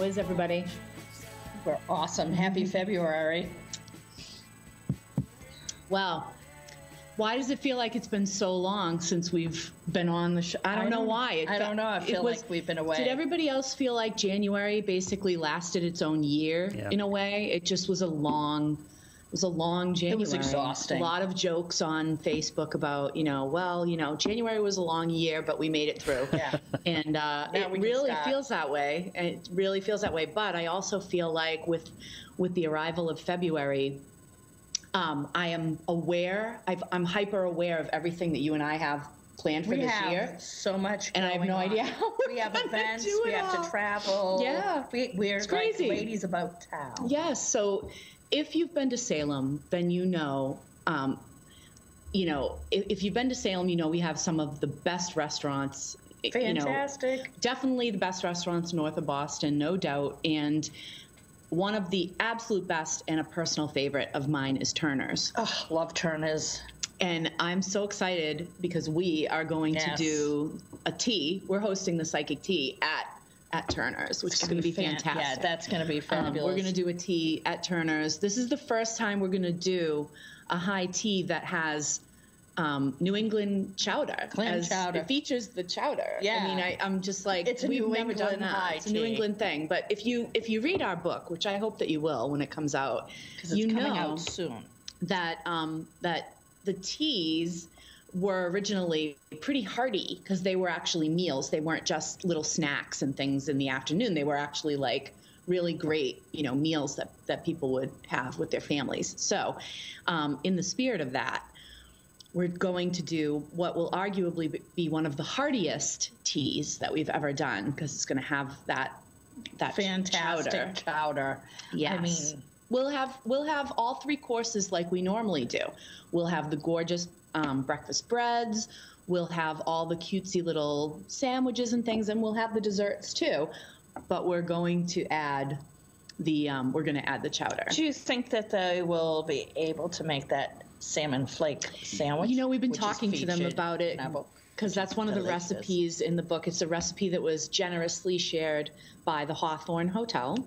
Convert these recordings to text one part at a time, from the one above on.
is everybody? We're awesome. Happy February. Well, why does it feel like it's been so long since we've been on the show? I don't know why. I don't know. I feel like we've been away. Did everybody else feel like January basically lasted its own year in a way? It just was a long January. It was exhausting. A lot of jokes on Facebook about, January was a long year, but we made it through. Yeah. And it really feels that way. It really feels that way. But I also feel like with the arrival of February, I am aware, I'm hyper aware of everything that you and I have planned for this year. We have so much and I have no idea how we have events, we have to travel. Yeah. We're it's crazy. Like ladies about town. Yes. So if you've been to Salem, then if you've been to Salem, we have some of the best restaurants. Fantastic. Definitely the best restaurants north of Boston, no doubt. And one of the absolute best and a personal favorite of mine is Turner's. Oh, love Turner's. And I'm so excited because we are going to do a tea. We're hosting the psychic tea at Turner's, which is going to be fantastic. Yeah, that's going to be fabulous. We're going to do a tea at Turner's. This is the first time we're going to do a high tea that has New England chowder. Clam chowder. It features the chowder. Yeah. I mean, I'm just like, it's we've never done that. It's a New England thing. But if you read our book, which I hope that you will when it comes out, because it's coming out soon, that the teas were originally pretty hearty because they were actually meals. They weren't just little snacks and things in the afternoon. They were actually like really great, meals that people would have with their families. So in the spirit of that, we're going to do what will arguably be one of the heartiest teas that we've ever done because it's going to have that fantastic chowder. Yes. I mean, we'll have all three courses like we normally do. We'll have the gorgeous breakfast breads. We'll have all the cutesy little sandwiches and things, and we'll have the desserts too. But we're going to add the chowder. Do you think that they will be able to make that salmon flake sandwich? We've been talking to them about it because that's one of the recipes in the book. It's a recipe that was generously shared by the Hawthorne Hotel.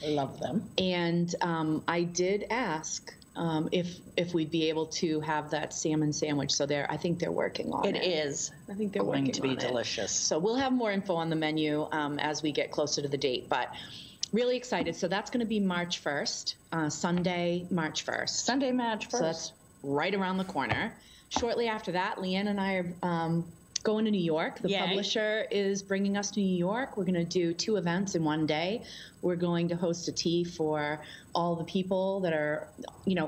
I love them. And I did ask if we'd be able to have that salmon sandwich. So I think they're working on it. It is. I think they're going to be delicious. So we'll have more info on the menu as we get closer to the date. But really excited. So that's going to be March 1st, Sunday, March 1st. Sunday, March 1st. So that's right around the corner. Shortly after that, Leanne and I are going to New York. The publisher is bringing us to New York. We're going to do 2 events in one day. We're going to host a tea for all the people that are,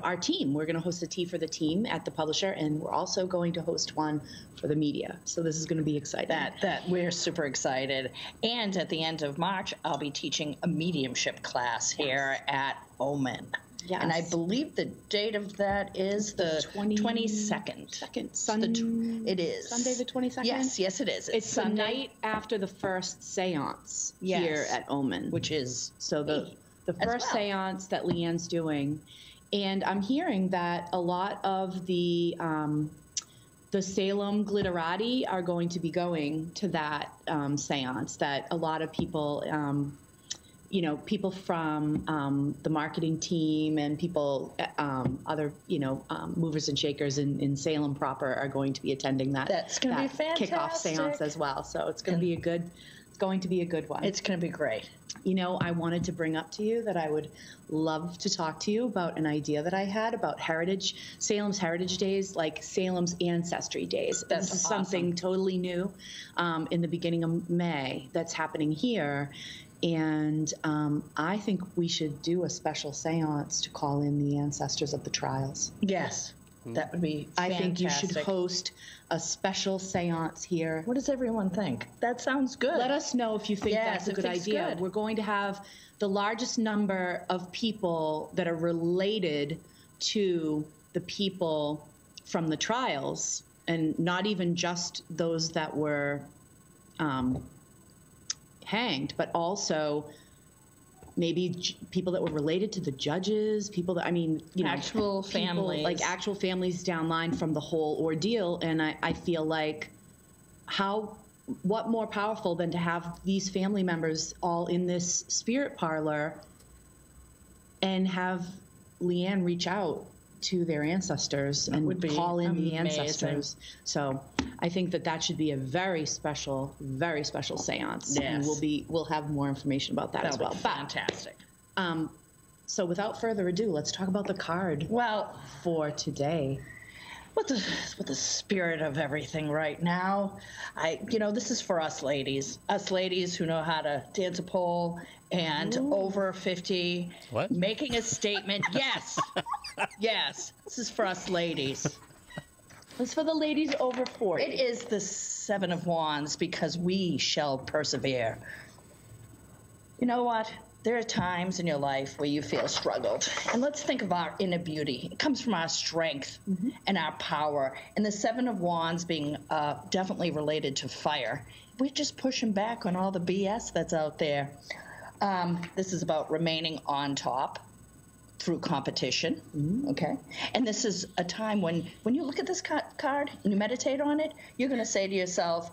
our team. We're going to host a tea for the team at the publisher, and we're also going to host one for the media. So this is going to be exciting. That we're super excited. And at the end of March, I'll be teaching a mediumship class here at Omen. Yes. And I believe the date of that is the 22nd. It is. Sunday the 22nd? Yes, it is. It's the night after the first seance here at Omen. Which is the first seance that Leanne's doing. And I'm hearing that a lot of the Salem glitterati are going to be going to that seance, that a lot of people people from the marketing team and people, other, movers and shakers in Salem proper are going to be attending that. That's going to be fantastic. Kickoff seance as well. So it's going to be a good one. It's going to be great. I wanted to bring up to you that I would love to talk to you about an idea that I had about Salem's Heritage Days, like Salem's Ancestry Days. This is something totally new in the beginning of May that's happening here. And I think we should do a special seance to call in the ancestors of the trials. Yes, that would be fantastic. I think you should host a special seance here. What does everyone think? That sounds good. Let us know if you think that's a good idea. We're going to have the largest number of people that are related to the people from the trials, and not even just those that were hanged, but also maybe people that were related to the judges, people that, actual families, like actual families downline from the whole ordeal. And I feel like how what more powerful than to have these family members all in this spirit parlor and have Leanne reach out to their ancestors and call in the ancestors. So I think that should be a very special seance. Yes. And we'll have more information about that as well. Fantastic. So without further ado, let's talk about the card. Well, for today. With the spirit of everything right now, this is for us ladies who know how to dance a pole and over 50, making a statement. Yes, yes, this is for us ladies. It's for the ladies over 40. It is the Seven of Wands, because we shall persevere. You know what? There are times in your life where you feel struggled. And let's think of our inner beauty. It comes from our strength and our power. And the Seven of Wands being definitely related to fire. We're just pushing back on all the BS that's out there. This is about remaining on top through competition, okay? And this is a time when you look at this card and you meditate on it, you're going to say to yourself,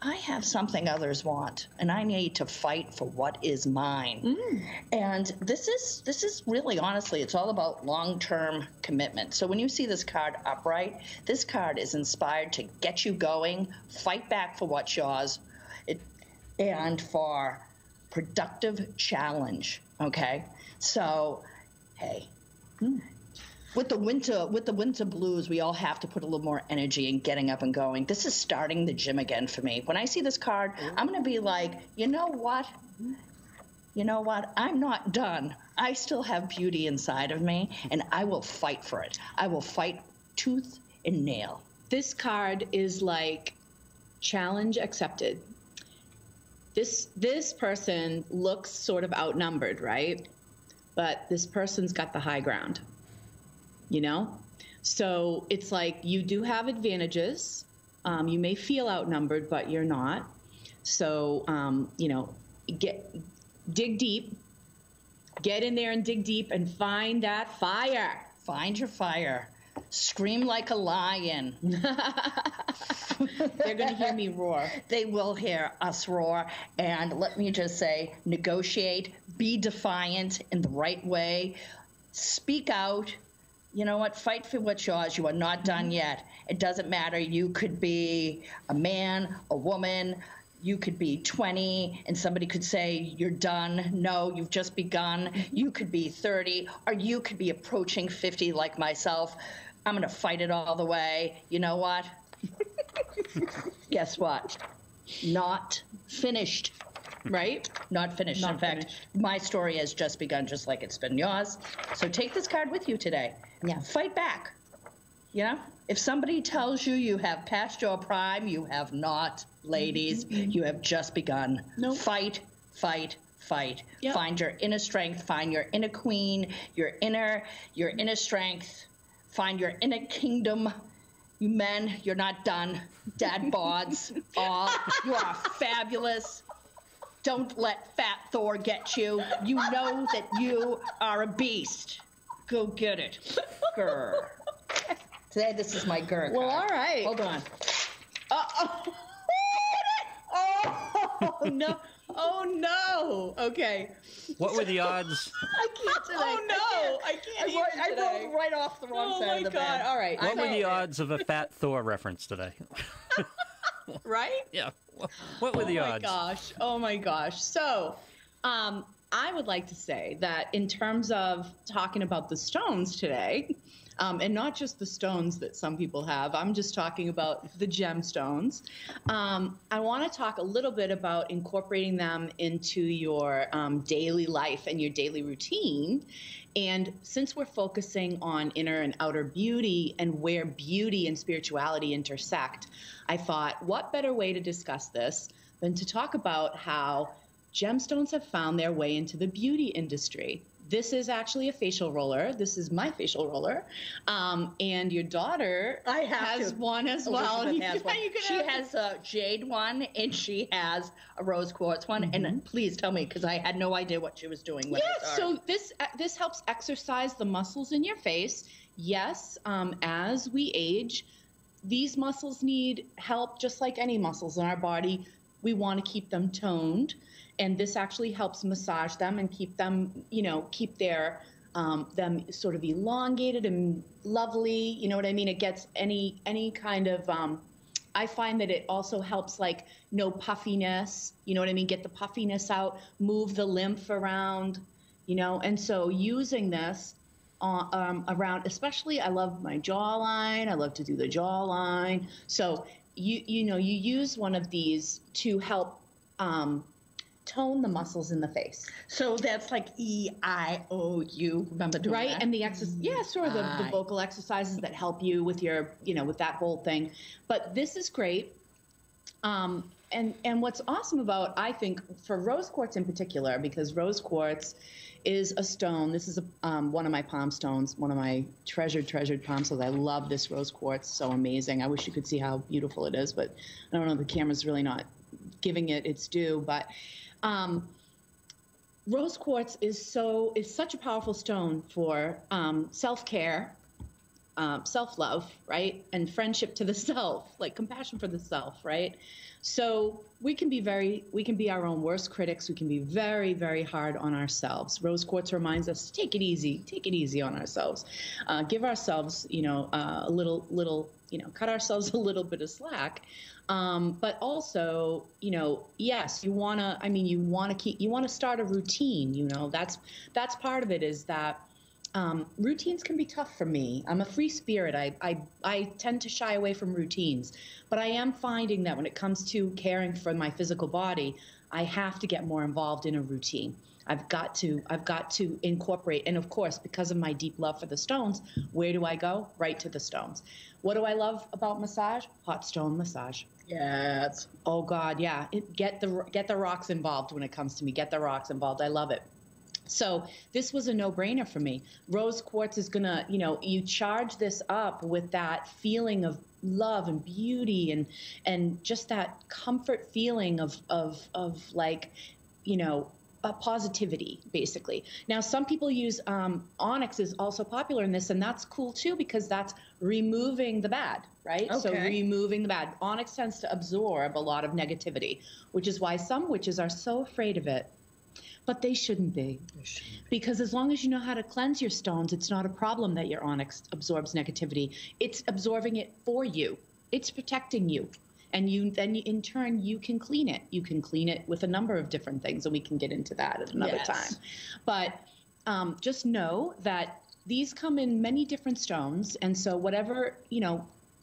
I have something others want, and I need to fight for what is mine. And this is really, honestly, it's all about long-term commitment. So when you see this card upright, this card is inspired to get you going, fight back for what's yours, and for productive challenge, okay? So, hey. With the winter blues, we all have to put a little more energy in getting up and going. This is starting the gym again for me. When I see this card, I'm going to be like, you know what? You know what? I'm not done. I still have beauty inside of me, and I will fight for it. I will fight tooth and nail. This card is like challenge accepted. This person looks sort of outnumbered, right? But this person's got the high ground. You know? So it's like you do have advantages. You may feel outnumbered, but you're not. So, dig deep. Get in there and dig deep and find that fire. Find your fire. Scream like a lion. They're going to hear me roar. They will hear us roar. And let me just say, negotiate, be defiant in the right way, speak out. You know what? Fight for what's yours. You are not done yet. It doesn't matter. You could be a man, a woman. You could be 20 and somebody could say, you're done. No, you've just begun. You could be 30, or you could be approaching 50 like myself. I'm going to fight it all the way. You know what? Guess what? Not finished. Right? Not finished. Not In fact, finished. My story has just begun, just like it's been yours. So take this card with you today. Yeah. Fight back. You know? If somebody tells you you have passed your prime, you have not, ladies. You have just begun. Nope. Fight, fight, fight. Yep. Find your inner strength. Find your inner queen, your inner strength. Find your inner kingdom. You men, you're not done. Dad bods, all. You are fabulous. Don't let Fat Thor get you. You know that you are a beast. Go get it. Grr. Today, this is my grr. Well, all right. Hold on. Oh, no. Oh, no. Okay. What were the odds? I can't today. Oh, no. I can't even I today. rolled right off the wrong side of the bed. Oh, my God. All right. What were the odds of a Fat Thor reference today? Right? Yeah. What were the odds? Oh, my gosh. So, I would like to say that in terms of talking about the stones today, and not just the stones that some people have, I'm just talking about the gemstones. I want to talk a little bit about incorporating them into your daily life and your daily routine. And since we're focusing on inner and outer beauty and where beauty and spirituality intersect, I thought, what better way to discuss this than to talk about how gemstones have found their way into the beauty industry. This is actually a facial roller. This is my facial roller. And your daughter has one as well. Elizabeth has one. She has a jade one, and she has a rose quartz one. And please tell me, because I had no idea what she was doing when I saw her. So this helps exercise the muscles in your face. Yes, as we age, these muscles need help just like any muscles in our body. We want to keep them toned, and this actually helps massage them and keep them, keep their them sort of elongated and lovely. You know what I mean? It gets any kind of I find that it also helps like no puffiness, you know what I mean? Get the puffiness out, move the lymph around, and so using this around, especially I love my jawline. I love to do the jawline. So you use one of these to help tone the muscles in the face. So that's like EIOU. Remember doing right? that? And the exercise, sort of the vocal exercises that help you with your, with that whole thing. But this is great. And what's awesome about, I think, for rose quartz in particular, because rose quartz is a stone. This is one of my palm stones, one of my treasured palm stones. I love this rose quartz. So amazing. I wish you could see how beautiful it is, but I don't know, the camera's really not giving it its due. But rose quartz is such a powerful stone for self-care, self-love, right? And friendship to the self, like compassion for the self, right? So we can be our own worst critics. We can be very, very hard on ourselves. Rose quartz reminds us to take it easy on ourselves. Give ourselves, a little, cut ourselves a little bit of slack. But also, yes, you want to start a routine, that's part of it, is that routines can be tough for me. I'm a free spirit. I tend to shy away from routines, but I am finding that when it comes to caring for my physical body, I have to get more involved in a routine. I've got to incorporate. And of course, because of my deep love for the stones, where do I go? Right to the stones. What do I love about massage? Hot stone massage. Yes. Oh God. Yeah. Get the rocks involved when it comes to me. Get the rocks involved. I love it. So this was a no-brainer for me. Rose quartz is gonna, you charge this up with that feeling of love and beauty and just that comfort feeling of like, a positivity, basically. Now, some people use onyx is also popular in this, and that's cool too, because that's removing the bad, right? Okay. So removing the bad. Onyx tends to absorb a lot of negativity, which is why some witches are so afraid of it. But they shouldn't be. Because as long as you know how to cleanse your stones, it's not a problem that your onyx absorbs negativity. It's absorbing it for you. It's protecting you. And in turn, you can clean it. You can clean it with a number of different things, and we can get into that at another time. But just know that these come in many different stones. And so whatever,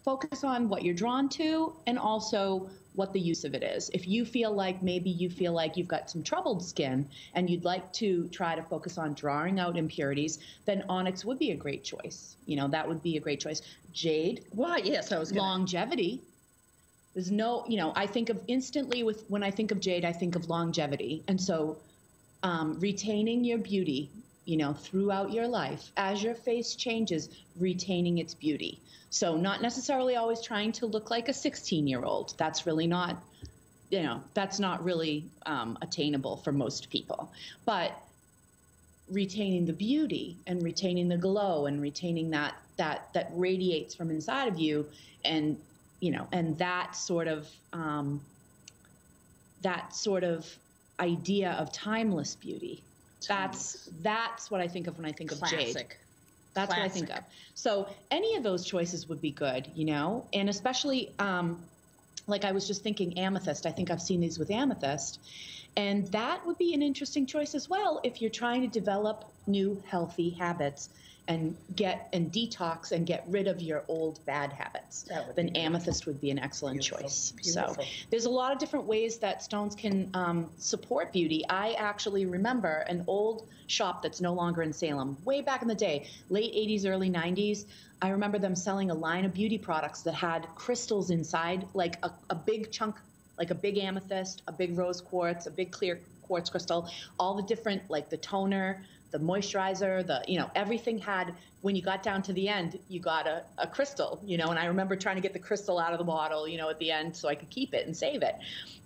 focus on what you're drawn to and also what the use of it is. If you feel like you've got some troubled skin and you'd like to try to focus on drawing out impurities, then onyx would be a great choice. That would be a great choice. Jade. Well, yes, I was gonna... Longevity. There's no, I think of instantly when I think of jade, I think of longevity. And so retaining your beauty, throughout your life, as your face changes, retaining its beauty. So not necessarily always trying to look like a 16-year-old. That's really not, that's not really attainable for most people. But retaining the beauty and retaining the glow and retaining that radiates from inside of you, and and that sort of idea of timeless beauty. That's what I think of when I think of jade. That's what I think of. So any of those choices would be good, and especially like I was just thinking amethyst. I think I've seen these with amethyst, and that would be an interesting choice as well if you're trying to develop new healthy habits and detox and get rid of your old bad habits. Then amethyst would be an excellent choice. Beautiful. So there's a lot of different ways that stones can support beauty. I actually remember an old shop that's no longer in Salem, way back in the day, late 80s, early 90s. I remember them selling a line of beauty products that had crystals inside, like a big chunk, like a big amethyst, a big rose quartz, a big clear quartz crystal, all the different, like the toner, the moisturizer, everything had, when you got down to the end, you got a crystal, and I remember trying to get the crystal out of the bottle, at the end so I could keep it and save it.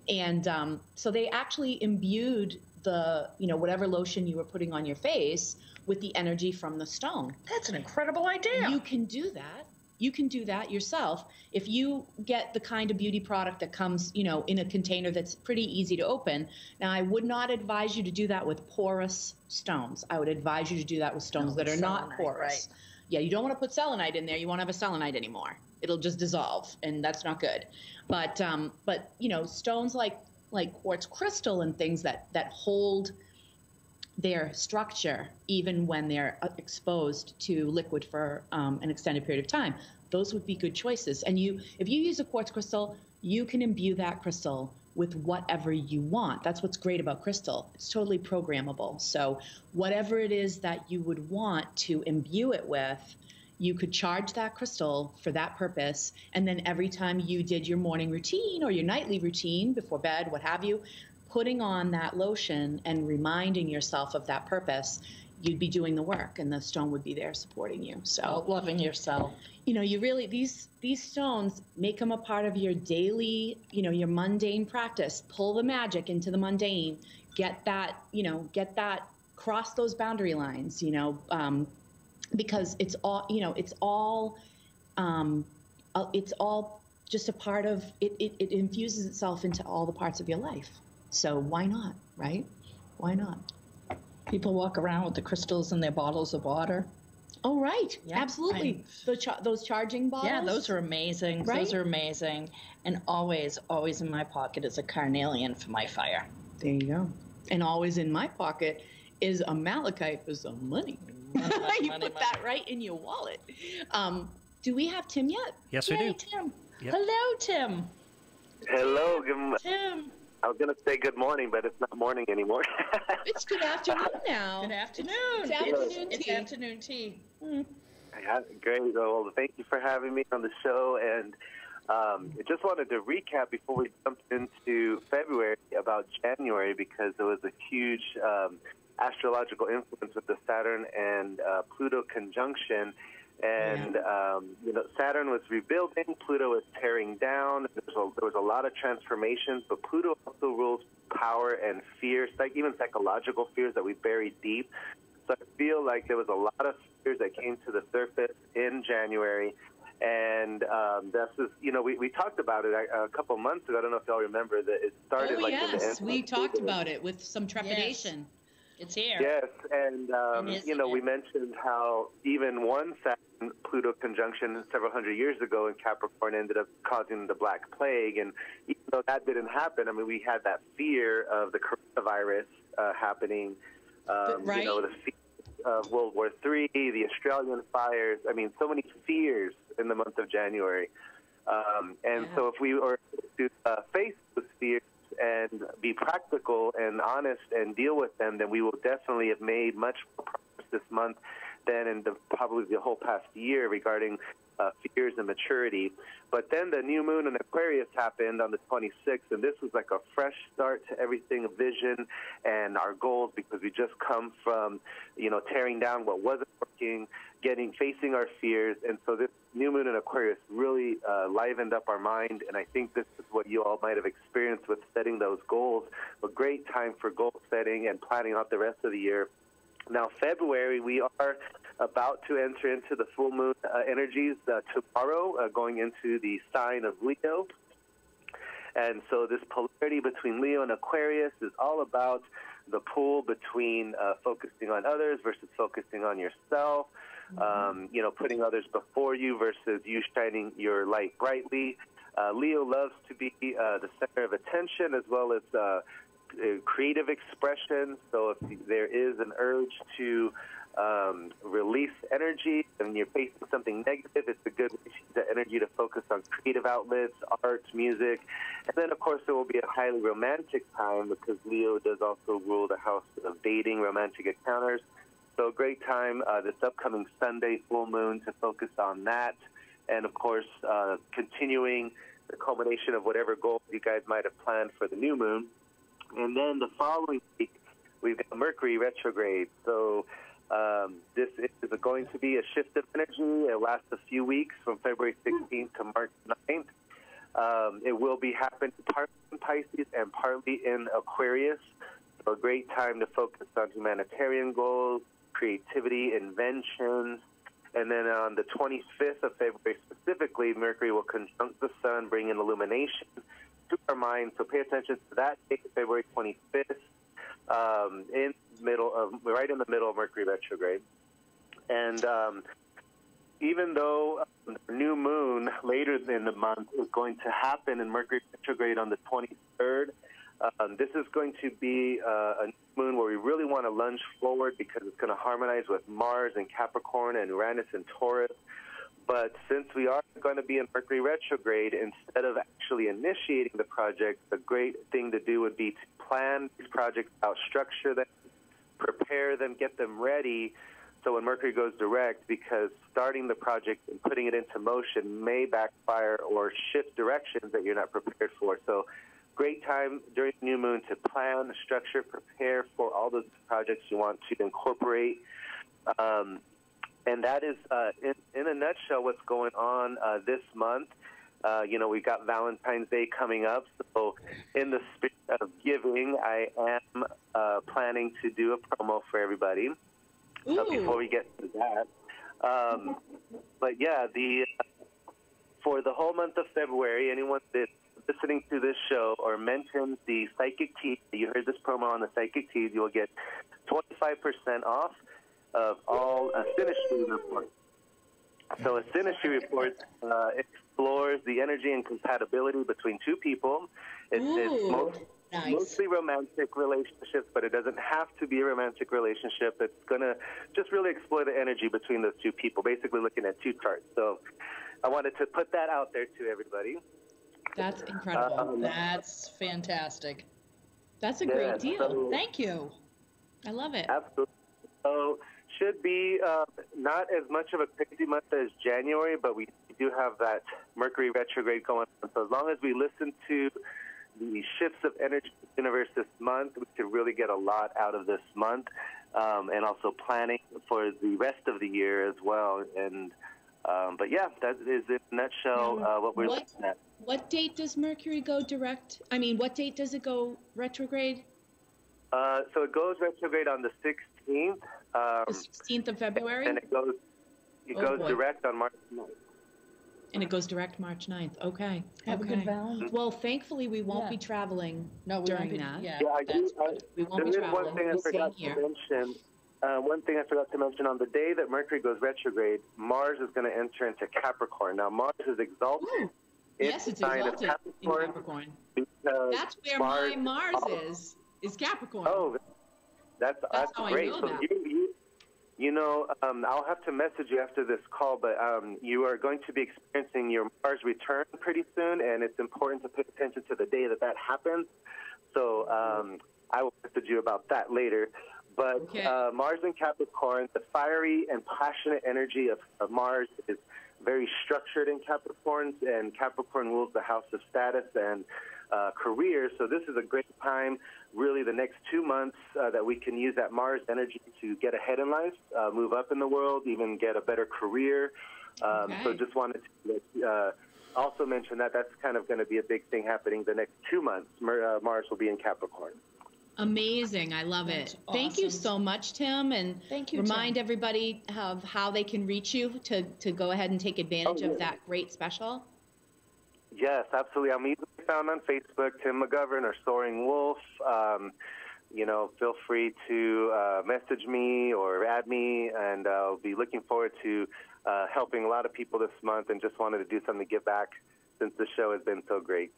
And so they actually imbued the, whatever lotion you were putting on your face with the energy from the stone. That's an incredible idea. You can do that. you can do that yourself. If you get the kind of beauty product that comes, in a container that's pretty easy to open. Now, I would not advise you to do that with porous stones. I would advise you to do that with stones that are not porous. Right. Yeah, you don't want to put selenite in there. You won't have a selenite anymore. It'll just dissolve, and that's not good. But stones like quartz crystal and things that hold their structure even when they're exposed to liquid for an extended period of time, those would be good choices. And if you use a quartz crystal, you can imbue that crystal with whatever you want. That's what's great about crystal. It's totally programmable. So whatever it is that you would want to imbue it with, you could charge that crystal for that purpose. And then every time you did your morning routine or your nightly routine before bed, what have you, putting on that lotion and reminding yourself of that purpose, you'd be doing the work and the stone would be there supporting you. So loving yourself. You really, these stones, make them a part of your daily, your mundane practice. Pull the magic into the mundane. Get that, cross those boundary lines, because it's all, it's all just a part of it. It infuses itself into all the parts of your life. So why not, right? Why not? People walk around with the crystals in their bottles of water. Oh, right. Yeah, absolutely. Those charging bottles. Yeah, those are amazing. Right? Those are amazing. And always, always in my pocket is a carnelian for my fire. There you go. And always in my pocket is a malachite for some money. You put that right in your wallet. Do we have Tim yet? Yes, we do. Tim. Yep. Hello, Tim. Hello. Good Tim. I was going to say good morning, but it's not morning anymore. It's good afternoon now. Good afternoon. It's afternoon tea. It's afternoon tea. Yeah, great. Well, thank you for having me on the show. And I just wanted to recap before we jumped into February about January, because there was a huge astrological influence with the Saturn and Pluto conjunction. And, Saturn was rebuilding, Pluto was tearing down. There was a lot of transformations, but Pluto also rules power and fears, like even psychological fears that we bury deep. So I feel like there was a lot of fears that came to the surface in January. And that's just, we talked about it a couple months ago. I don't know if y'all remember that it started in the end. We talked about it with some trepidation. Yes. It's here. Yes, and, we mentioned how even one Saturn-Pluto conjunction several hundred years ago in Capricorn ended up causing the Black Plague. And even though that didn't happen, we had that fear of the coronavirus happening, right. The fear of World War III, the Australian fires. So many fears in the month of January. So if we were to face those fears and be practical and honest and deal with them, then we will definitely have made much more progress this month than in probably the whole past year regarding fears and maturity. But then the new moon in Aquarius happened on the 26th, and this was like a fresh start to everything, vision and our goals, because we just come from, tearing down what wasn't working, facing our fears. And so this new moon in Aquarius really livened up our mind, and I think this is what you all might have experienced with setting those goals. A great time for goal setting and planning out the rest of the year. Now, February, we are about to enter into the full moon energies tomorrow, going into the sign of Leo. And so this polarity between Leo and Aquarius is all about the pull between focusing on others versus focusing on yourself, putting others before you versus you shining your light brightly. Leo loves to be the center of attention as well as creative expression. So if there is an urge to release energy and you're facing something negative, it's a good way to use that energy to focus on creative outlets, art, music. And then, of course, there will be a highly romantic time because Leo does also rule the house of dating, romantic encounters. So a great time this upcoming Sunday full moon to focus on that. And, of course, continuing the culmination of whatever goals you guys might have planned for the new moon. And then the following week, we've got Mercury retrograde. So this is going to be a shift of energy. It lasts a few weeks from February 16th to March 9th. It will be happening partly in Pisces and partly in Aquarius. So a great time to focus on humanitarian goals, creativity, inventions, And then on the 25th of February specifically, Mercury will conjunct the sun, bringing illumination to our mind. So pay attention to that date, February 25th, right in the middle of Mercury retrograde. And even though the new moon later in the month is going to happen in Mercury retrograde on the 23rd, this is going to be a new moon where we really want to lunge forward because it's going to harmonize with Mars and Capricorn and Uranus and Taurus. But since we are going to be in Mercury retrograde, instead of actually initiating the project, the great thing to do would be to plan these projects out, structure them, prepare them, get them ready. So when Mercury goes direct, because starting the project and putting it into motion may backfire or shift directions that you're not prepared for. So great time during the new moon to plan, structure, prepare for all those projects you want to incorporate. And that is, in a nutshell, what's going on this month. We've got Valentine's Day coming up. So in the spirit of giving, I am planning to do a promo for everybody. Before we get to that. But yeah, for the whole month of February, anyone that's listening to this show or mentions the Psychic Tea, you heard this promo on the Psychic Tea, you will get 25% off of all Synastry reports. So a Synastry report explores the energy and compatibility between two people. It's mostly romantic relationships, but it doesn't have to be a romantic relationship. It's going to just really explore the energy between those two people, basically looking at two charts. So I wanted to put that out there to everybody. That's incredible. That's fantastic. That's a great deal. So, thank you. I love it. Absolutely. So should be not as much of a crazy month as January, but we do have that Mercury retrograde going on. So as long as we listen to the shifts of energy in the universe this month, we could really get a lot out of this month, and also planning for the rest of the year as well. And but yeah, that is in a nutshell what we're looking at. What date does Mercury go direct? I mean, what date does it go retrograde? So it goes retrograde on the 16th. The 16th of February? And it goes direct on March 9th. And it goes direct March 9th. Okay. Have a good Valentine's. Well, thankfully, we won't be traveling during that. We won't be traveling. One thing I forgot to mention. One thing I forgot to mention, on the day that Mercury goes retrograde, Mars is going to enter into Capricorn. Now, Mars is exalted. Yes, it's exalted in Capricorn. That's where my Mars is Capricorn. Oh, that's great. I know that. I'll have to message you after this call, but you are going to be experiencing your Mars return pretty soon, and it's important to pay attention to the day that happens. So I will message you about that later. But Mars in Capricorn, the fiery and passionate energy of Mars is very structured in Capricorns, and Capricorn rules the house of status and career. So this is a great time, really the next 2 months, that we can use that Mars energy to get ahead in life, move up in the world, even get a better career. So just wanted to also mention that that's kind of going to be a big thing happening the next 2 months. Mars will be in Capricorn. Amazing. I love it. Awesome. Thank you so much, Tim. And remind everybody of how they can reach you to go ahead and take advantage of that great special. Yes, absolutely. I'm easily found on Facebook, Tim McGovern or Soaring Wolf. Feel free to message me or add me, and I'll be looking forward to helping a lot of people this month, and just wanted to do something to give back since the show has been so great.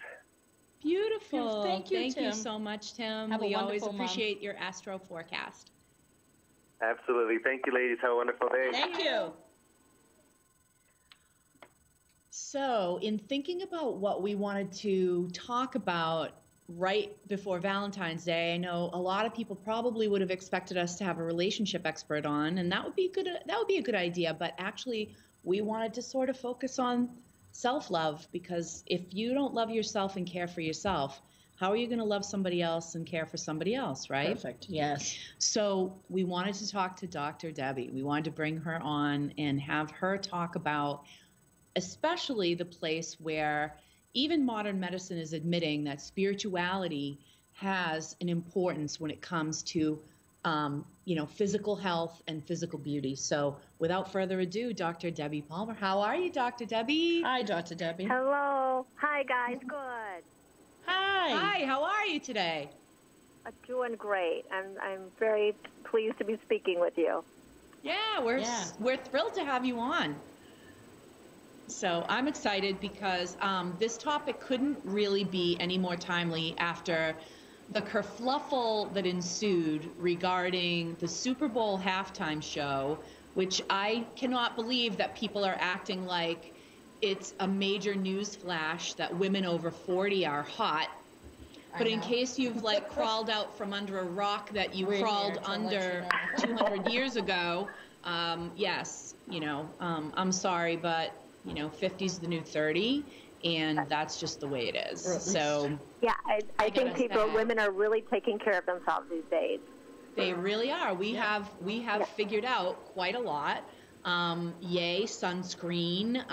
Beautiful. Thank you, Tim. Thank you so much, Tim. We always appreciate your astro forecast. Absolutely. Thank you, ladies. Have a wonderful day. Thank you. So, in thinking about what we wanted to talk about right before Valentine's Day, I know a lot of people probably would have expected us to have a relationship expert on, and that would be good. That would be a good idea. But actually, we wanted to sort of focus on self-love, because if you don't love yourself and care for yourself, how are you going to love somebody else and care for somebody else, right? Perfect. Yes. So we wanted to talk to Dr. Debbie. We wanted to bring her on and have her talk about especially the place where even modern medicine is admitting that spirituality has an importance when it comes to physical health and physical beauty. So without further ado, Dr. Debbie Palmer. How are you, Dr. Debbie? Hi, Dr. Debbie. Hello. Hi, guys. Good. Hi. Hi, how are you today? Doing great. I'm very pleased to be speaking with you. Yeah, we're thrilled to have you on. So I'm excited because this topic couldn't really be any more timely after the kerfluffle that ensued regarding the Super Bowl halftime show, which I cannot believe that people are acting like it's a major news flash that women over 40 are hot. But in case you've crawled out from under a rock that you crawled under 200 years ago, yes, I'm sorry, but 50's the new 30, and that's just the way it is. So yeah, I think women are really taking care of themselves these days. They really are. We have figured out quite a lot. Yay sunscreen.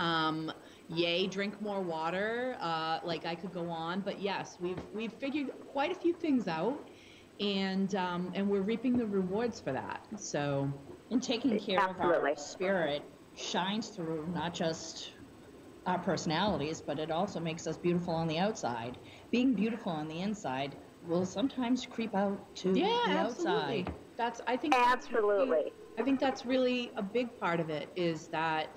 Yay, drink more water. I could go on, but yes, we've figured quite a few things out, and we're reaping the rewards for that. So, and taking care of our spirit shines through not just our personalities, but it also makes us beautiful on the outside. Being beautiful on the inside will sometimes creep out to the outside. I think that's really a big part of it. Is that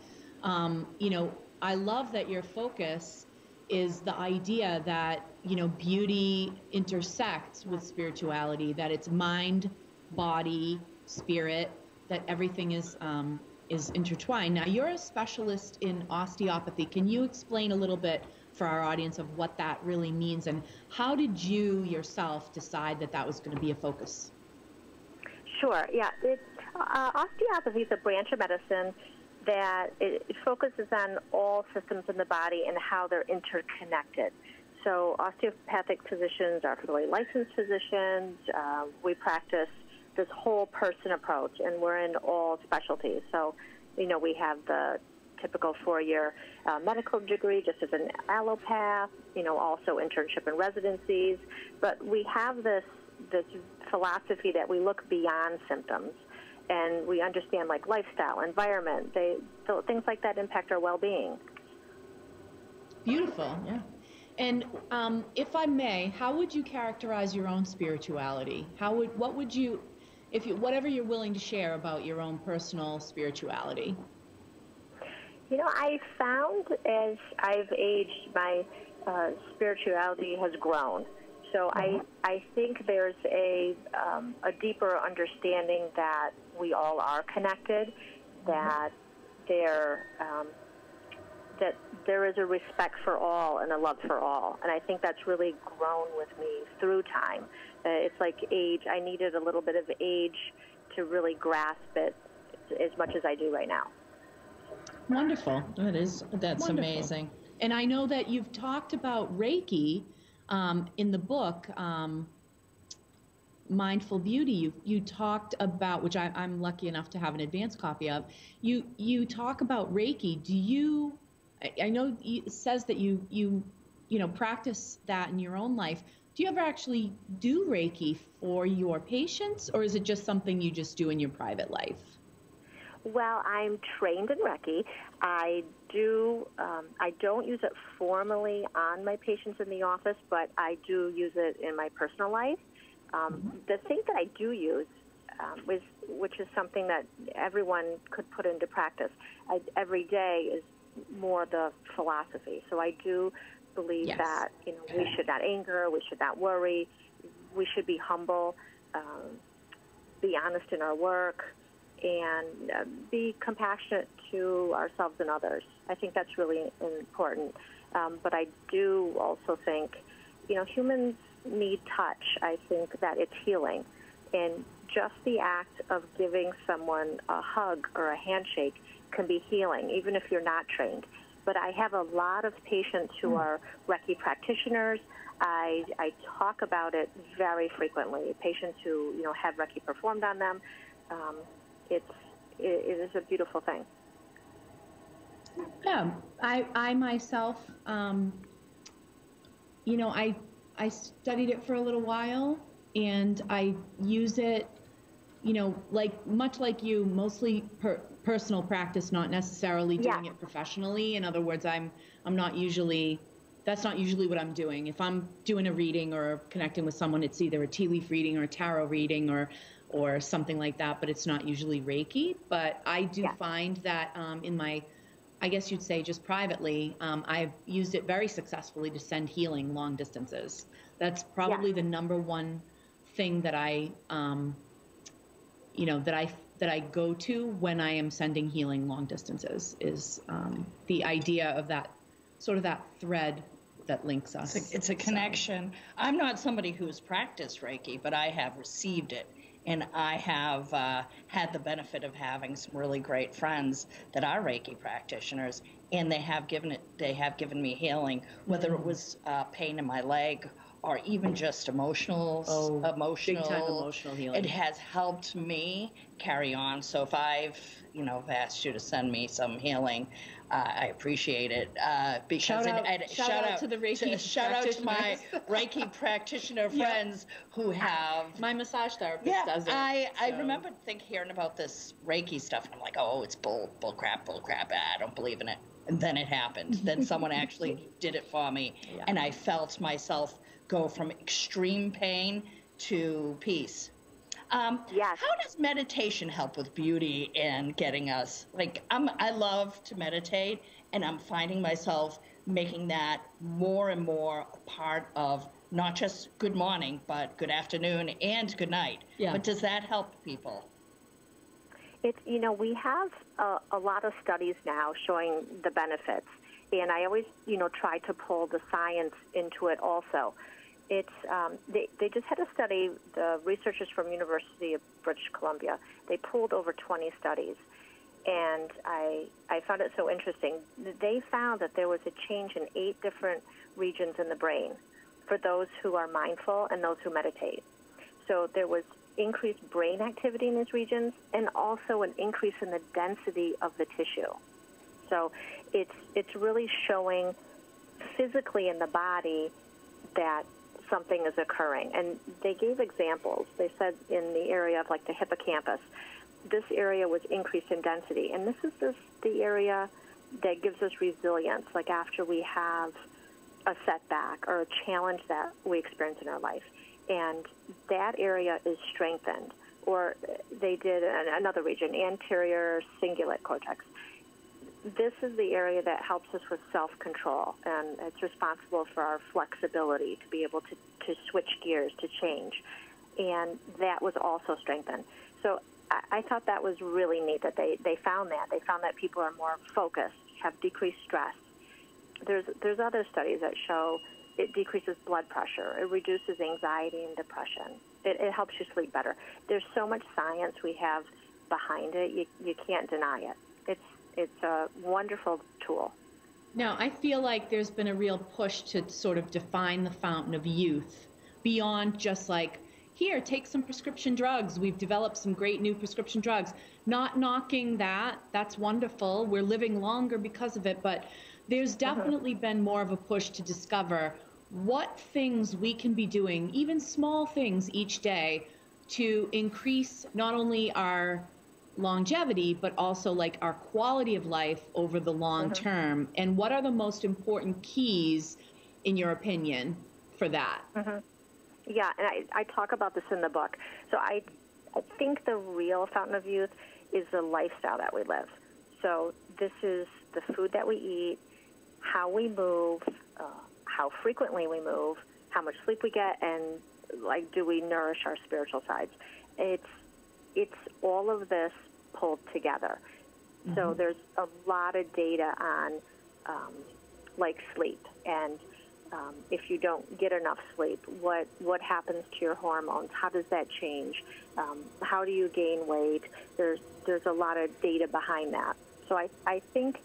I love that your focus is the idea that, beauty intersects with spirituality, that it's mind, body, spirit, that everything is intertwined. Now, you're a specialist in osteopathy. Can you explain a little bit for our audience of what that really means, and how did you yourself decide that was going to be a focus? Sure, yeah. Osteopathy is a branch of medicine that it focuses on all systems in the body and how they're interconnected. So osteopathic physicians are fully licensed physicians. We practice this whole person approach, and we're in all specialties. So, we have the typical 4-year medical degree just as an allopath, also internship and residencies. But we have this philosophy that we look beyond symptoms, and we understand lifestyle, environment, things like that impact our well-being. Beautiful, yeah. And if I may, how would you characterize your own spirituality? What would you, whatever you're willing to share about your own personal spirituality? I found as I've aged, my spirituality has grown. So I think there's a deeper understanding that we all are connected, that there is a respect for all and a love for all. And I think that's really grown with me through time. It's like age. I needed a little bit of age to really grasp it as much as I do right now. Wonderful. That's Wonderful. Amazing. And I know that you've talked about Reiki in the book, Mindful Beauty. You talked about, which I'm lucky enough to have an advanced copy of. You talk about Reiki. Do you? I know it says that you practice that in your own life. Do you ever actually do Reiki for your patients, or is it just something you just do in your private life? Well, I'm trained in Reiki. I don't use it formally on my patients in the office, but I do use it in my personal life. The thing that I do use, which is something that everyone could put into practice every day, is more the philosophy. So I do believe that we should not anger, we should not worry, we should be humble, be honest in our work, and be compassionate to ourselves and others. I think that's really important. But I do also think, humans need touch. I think that it's healing. And just the act of giving someone a hug or a handshake can be healing, even if you're not trained. But I have a lot of patients who are Reiki practitioners. I talk about it very frequently. Patients who, have Reiki performed on them. It is a beautiful thing. Yeah, I myself, I studied it for a little while, and I use it like much like you, mostly personal practice, not necessarily doing it professionally. In other words, I'm not usually, that's not usually what I'm doing. If I'm doing a reading or connecting with someone, it's either a tea leaf reading or a tarot reading or something like that, but it's not usually Reiki. But I do find that in my, I guess you'd say just privately, I've used it very successfully to send healing long distances. That's probably the number one thing that I, that I go to when I am sending healing long distances is the idea of that sort of that thread that links us. It's a connection. I'm not somebody who's practiced Reiki, but I have received it. And I have had the benefit of having some really great friends that are Reiki practitioners, and they have given me healing, whether it was pain in my leg or even just emotional big time emotional healing. It has helped me carry on. So if I've asked you to send me some healing, I appreciate it. Because shout out to the Reiki shout out to my Reiki practitioner friends who have. My massage therapist does it. I remember hearing about this Reiki stuff, and I'm like, oh, it's bull crap. I don't believe in it. And then it happened. Then someone actually did it for me, and I felt myself go from extreme pain to peace. How does meditation help with beauty and getting us, I love to meditate, and I'm finding myself making that more and more a part of not just good morning, but good afternoon and good night. Yeah. But does that help people? We have a lot of studies now showing the benefits, and I always, try to pull the science into it also. It's they just had a study, the researchers from University of British Columbia, they pulled over 20 studies, and I found it so interesting. They found that there was a change in 8 different regions in the brain for those who are mindful and those who meditate. So there was increased brain activity in these regions and also an increase in the density of the tissue. So it's really showing physically in the body that something is occurring. And they gave examples. They said in the area of the hippocampus, this area was increased in density. And this is the area that gives us resilience, after we have a setback or a challenge that we experience in our life. And that area is strengthened. Or they did another region, anterior cingulate cortex. This is the area that helps us with self-control, and it's responsible for our flexibility to be able to switch gears, to change. And that was also strengthened. So I thought that was really neat that they found that. They found that people are more focused, have decreased stress. There's other studies that show it decreases blood pressure. It reduces anxiety and depression. It helps you sleep better. There's so much science we have behind it, you can't deny it. It's a wonderful tool. Now, I feel like there's been a real push to sort of define the fountain of youth beyond just here, take some prescription drugs. We've developed some great new prescription drugs. Not knocking that. That's wonderful. We're living longer because of it. But there's definitely been more of a push to discover what things we can be doing, even small things each day, to increase not only our longevity, but also our quality of life over the long term. And what are the most important keys, in your opinion, for that? Yeah, and I talk about this in the book. So I think the real fountain of youth is the lifestyle that we live. So this is the food that we eat, how we move, how frequently we move, how much sleep we get, and do we nourish our spiritual sides. It's all of this pulled together. So there's a lot of data on sleep, and if you don't get enough sleep, what happens to your hormones? How does that change? How do you gain weight? There's a lot of data behind that. So I think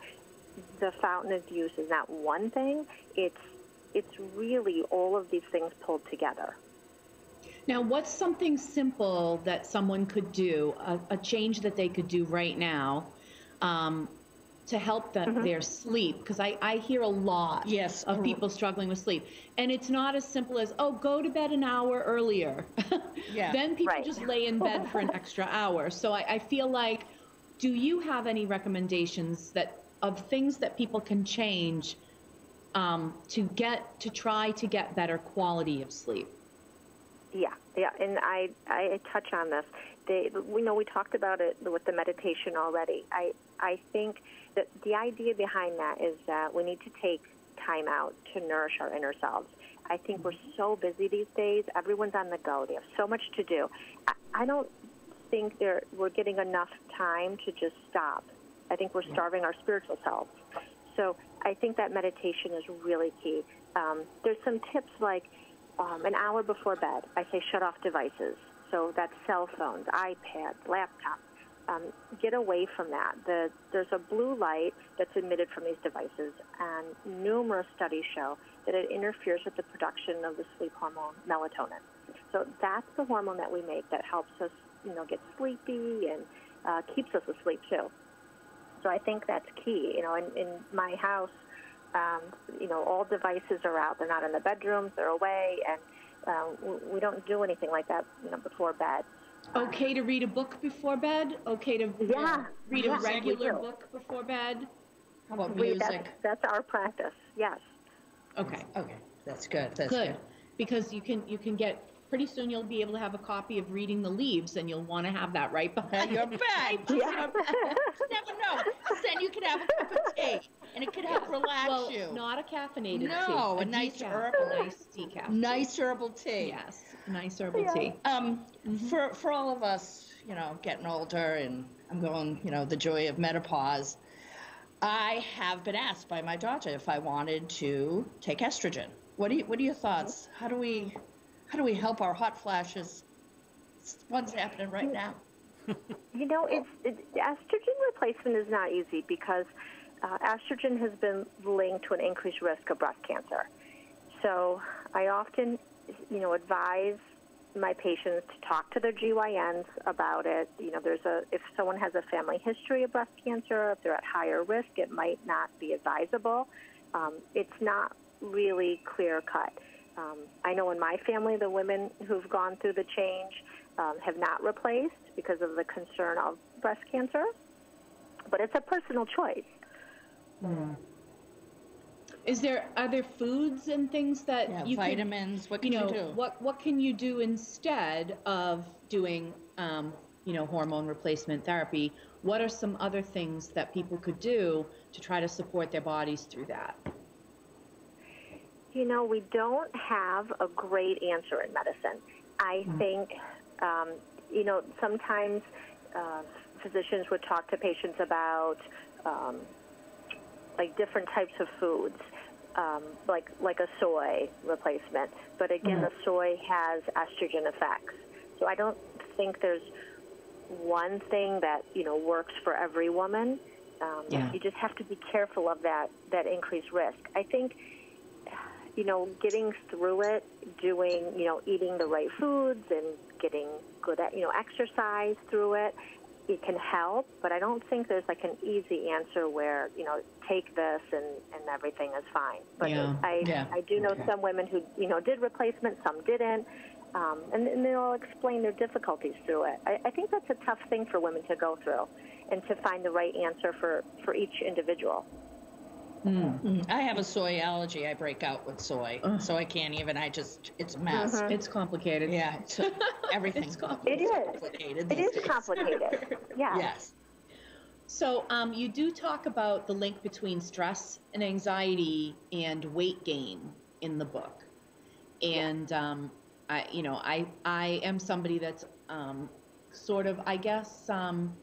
the fountain of youth is not one thing. It's really all of these things pulled together. Now, what's something simple that someone could do, a change that they could do right now, to help their sleep, because I hear a lot of people struggling with sleep, and it's not as simple as, oh, go to bed an hour earlier. Then people just lay in bed for an extra hour. So I feel like, do you have any recommendations of things that people can change to try to get better quality of sleep? Yeah, and I touch on this. We talked about it with the meditation already. I think that the idea behind that is that we need to take time out to nourish our inner selves. I think we're so busy these days. Everyone's on the go. They have so much to do. I don't think we're getting enough time to just stop. I think we're starving our spiritual selves. So I think that meditation is really key. There's some tips like an hour before bed, I say shut off devices. So that's cell phones, iPads, laptops. Get away from that. There's a blue light that's emitted from these devices, and numerous studies show that it interferes with the production of the sleep hormone melatonin. So that's the hormone that we make that helps us, get sleepy and keeps us asleep too. So I think that's key. In my house, all devices are out. They're not in the bedrooms. They're away, and we don't do anything like that, before bed. Okay to read a book before bed? Okay to read a regular book before bed? How about music? That's our practice, yes. Okay. That's good. That's good. Because you can get, pretty soon you'll be able to have a copy of Reading the Leaves, and you'll want to have that right behind your bed. You never know. Then you can have a cup of tea, and it could help relax you. Not a caffeinated tea. No, a nice herbal. Nice decaf. Nice herbal tea. Yes, nice herbal tea. For all of us, getting older, and I'm going, the joy of menopause, I have been asked by my daughter if I wanted to take estrogen. What are your thoughts? How do we help our hot flashes? What's happening right now? Estrogen replacement is not easy because estrogen has been linked to an increased risk of breast cancer. So I often, advise my patients to talk to their GYNs about it. If someone has a family history of breast cancer, if they're at higher risk, it might not be advisable. It's not really clear cut. I know in my family, the women who've gone through the change have not replaced because of the concern of breast cancer, but it's a personal choice. Are there foods and things that you vitamins? What can you do? What can you do instead of doing hormone replacement therapy? What are some other things that people could do to try to support their bodies through that? We don't have a great answer in medicine. I think, sometimes physicians would talk to patients about different types of foods, like a soy replacement. But again, the soy has estrogen effects. So I don't think there's one thing that, works for every woman. You just have to be careful of that increased risk. I think, getting through it, doing, eating the right foods and getting good at, exercise through it, it can help, but I don't think there's an easy answer where, take this and everything is fine. But I do know some women who, did replacement, some didn't, and they'll explain their difficulties through it. I think that's a tough thing for women to go through and to find the right answer for each individual. I have a soy allergy. I break out with soy, so I can't even. It's a mess. It's complicated. Yeah, everything's complicated. It is complicated. Yeah. Yes. So you do talk about the link between stress and anxiety and weight gain in the book, and I am somebody that's sort of, I guess, I'm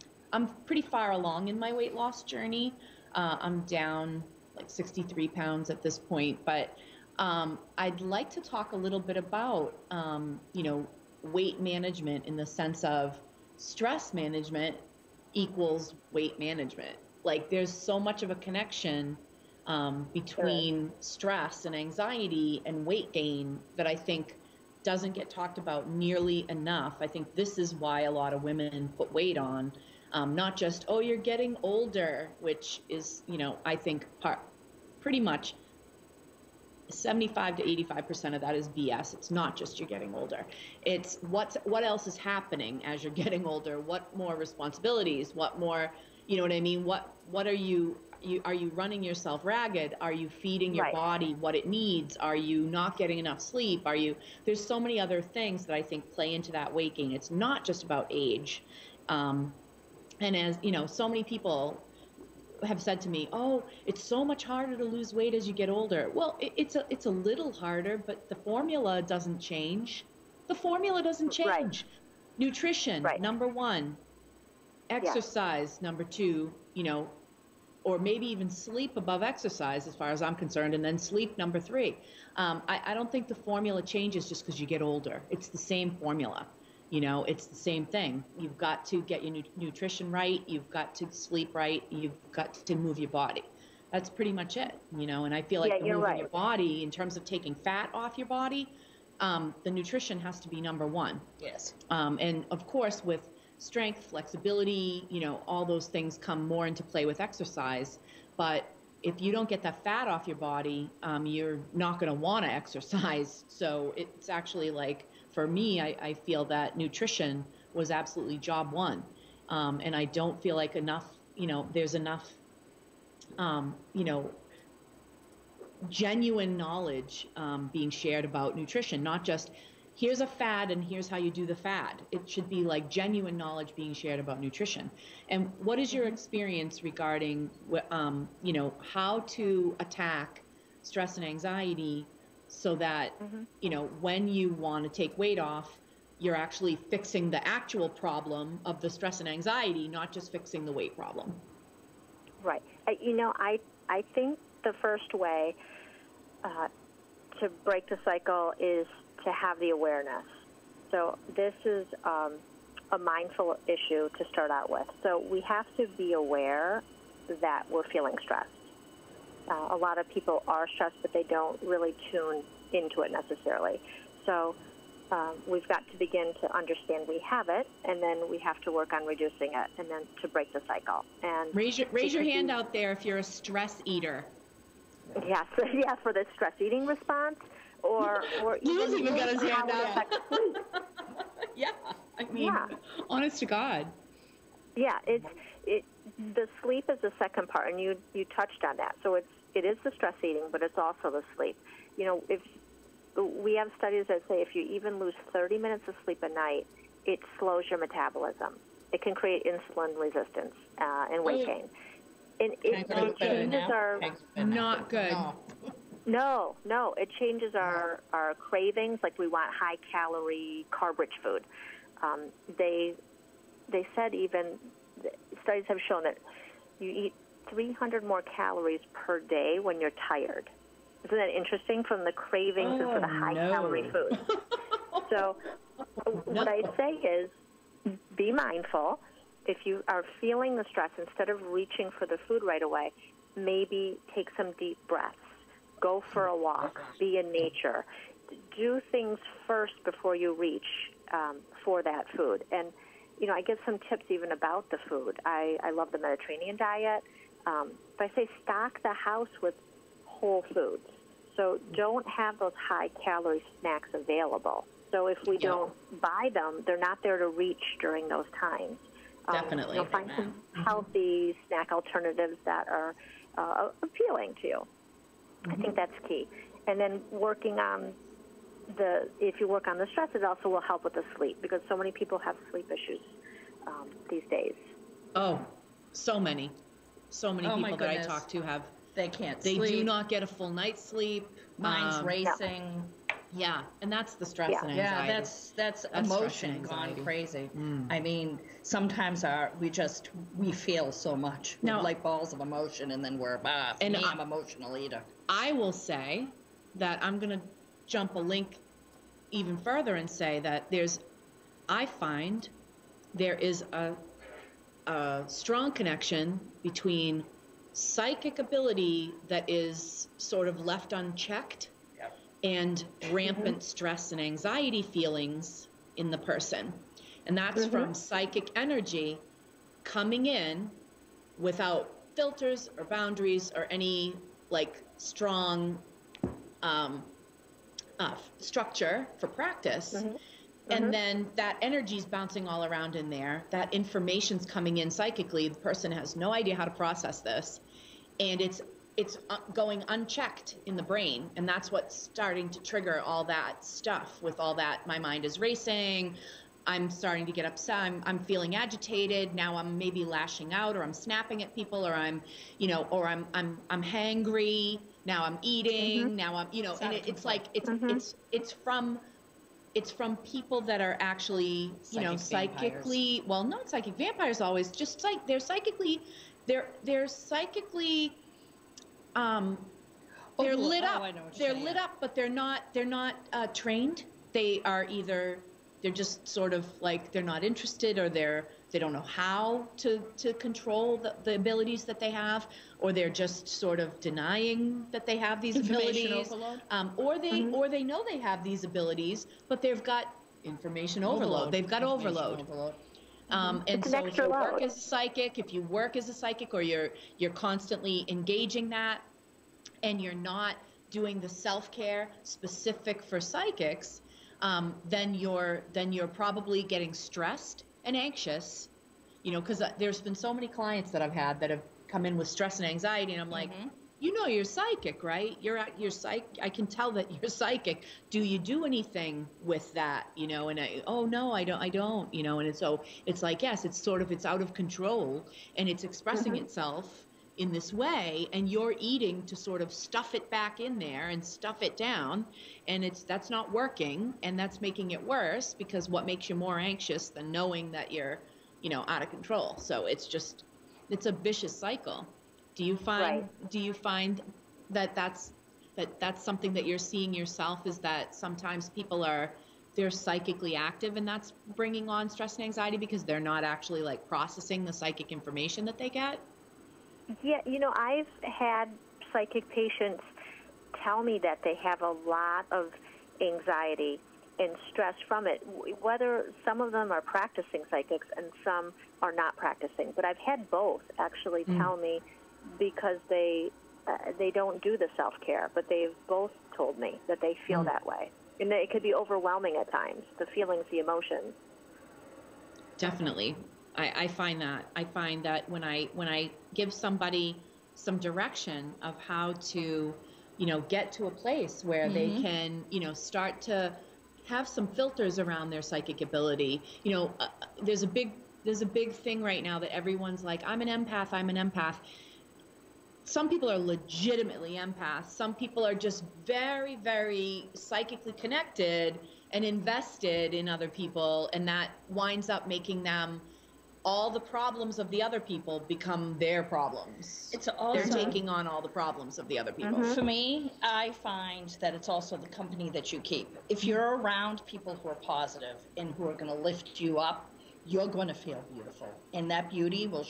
pretty far along in my weight loss journey. I'm down 63 pounds at this point, but I'd like to talk a little bit about, weight management in the sense of stress management equals weight management. There's so much of a connection between stress and anxiety and weight gain that I think doesn't get talked about nearly enough. I think this is why a lot of women put weight on. Not just, oh, you're getting older, which is, I think pretty much 75 to 85% of that is BS. It's not just you're getting older. It's what else is happening as you're getting older? What more responsibilities? What more, you know what I mean? What are you running yourself ragged? Are you feeding your body what it needs? Are you not getting enough sleep? There's so many other things that I think play into that weight gain. It's not just about age. And as so many people have said to me, oh, it's so much harder to lose weight as you get older. Well, it's a little harder, but the formula doesn't change. The formula doesn't change. Right. Nutrition, number one. Exercise, number two, or maybe even sleep above exercise as far as I'm concerned, and then sleep, number three. I don't think the formula changes just because you get older. It's the same formula. It's the same thing. You've got to get your nutrition right. You've got to sleep right. You've got to move your body. That's pretty much it, and I feel like moving your body in terms of taking fat off your body, the nutrition has to be number one. Yes. And of course, with strength, flexibility, all those things come more into play with exercise. But if you don't get that fat off your body, you're not going to want to exercise. So it's actually like, for me, I feel that nutrition was absolutely job one. And I don't feel like there's enough, genuine knowledge being shared about nutrition, not just here's a fad and here's how you do the fad. It should be like genuine knowledge being shared about nutrition. And what is your experience regarding, how to attack stress and anxiety so that, when you want to take weight off, you're actually fixing the actual problem of the stress and anxiety, not just fixing the weight problem? Right. I think the first way to break the cycle is to have the awareness. So this is a mindful issue to start out with. So we have to be aware that we're feeling stressed. A lot of people are stressed, but they don't really tune into it necessarily. So we've got to begin to understand we have it, and then we have to work on reducing it, and then to break the cycle. And raise your hand out there if you're a stress eater. Yes, for the stress eating response, or Lou's even got his hand out. Yeah, I mean, honest to God. Yeah, the sleep is the second part, and you touched on that. So it is the stress eating, but it's also the sleep. If we have studies that say if you even lose 30 minutes of sleep a night, it slows your metabolism. It can create insulin resistance and weight gain. And it changes our... Not good. No, it changes our cravings. Like we want high-calorie, carb-rich food. They said even studies have shown that you eat 300 more calories per day when you're tired. Isn't that interesting? From the cravings and for the high-calorie food. So what I'd say is be mindful. If you are feeling the stress, instead of reaching for the food right away, maybe take some deep breaths. Go for a walk. Be in nature. Do things first before you reach for that food. And, I give some tips even about the food. I love the Mediterranean diet. But I say stock the house with whole foods. So don't have those high-calorie snacks available. So if we don't buy them, they're not there to reach during those times. Definitely. Find some healthy snack alternatives that are appealing to you. I think that's key. And then working on if you work on the stress, it also will help with the sleep, because so many people have sleep issues these days. Oh, so many people that I talk to have. They can't sleep. They do not get a full night's sleep. Mind's racing. Yeah, and that's the stress and anxiety. Yeah, that's emotion gone crazy. I mean, sometimes we feel so much, like balls of emotion, and then we're I'm an emotional eater. I will say that I'm going to jump a link even further and say that I find there is a strong connection between psychic ability that is sort of left unchecked and rampant stress and anxiety feelings in the person. And that's from psychic energy coming in without filters or boundaries or any like strong structure for practice. And then that energy's bouncing all around in there. That information's coming in psychically. The person has no idea how to process this, and it's going unchecked in the brain, and that's what's starting to trigger all that stuff. With all that, my mind is racing. I'm starting to get upset. I'm feeling agitated. Now I'm maybe lashing out, or I'm snapping at people, or I'm hangry. Now I'm eating. Now I'm, and it's like it's from people that are actually, psychically, well, not psychic vampires always, just they're psychically they're lit up. They're lit up, but they're not trained. They are either, they're just sort of like, they're not interested, or they don't know how to control the abilities that they have, or they're just sort of denying that they have these abilities, or they know they have these abilities, but they've got information overload. They've got overload. And so if you work as a psychic, or you're constantly engaging that, and you're not doing the self-care specific for psychics, then you're probably getting stressed and anxious, because there's been so many clients that I've had that have come in with stress and anxiety, and I'm like, you're psychic, right? You're I can tell that you're psychic. Do you do anything with that? And no, I don't, and so it's like, yes, it's out of control, and it's expressing itself in this way, and you're eating to sort of stuff it back in there and stuff it down, and that's not working, and that's making it worse, because what makes you more anxious than knowing that you're out of control? So it's a vicious cycle. Do you find that that's something that you're seeing yourself, is that sometimes people they're psychically active, and that's bringing on stress and anxiety because they're not actually like processing the psychic information that they get? Yeah, I've had psychic patients tell me that they have a lot of anxiety and stress from it, whether some of them are practicing psychics and some are not practicing. But I've had both actually tell me, because they don't do the self-care, but they've both told me that they feel that way. And it could be overwhelming at times, the feelings, the emotions. Definitely. I find that when I give somebody some direction of how to, get to a place where they can, start to have some filters around their psychic ability. There's a big thing right now that everyone's like, I'm an empath. Some people are legitimately empaths. Some people are just very, very psychically connected and invested in other people, and that winds up making them, all the problems of the other people become their problems. They're taking on all the problems of the other people. For me, I find that it's also the company that you keep. If you're around people who are positive and who are going to lift you up, you're going to feel beautiful, and that beauty will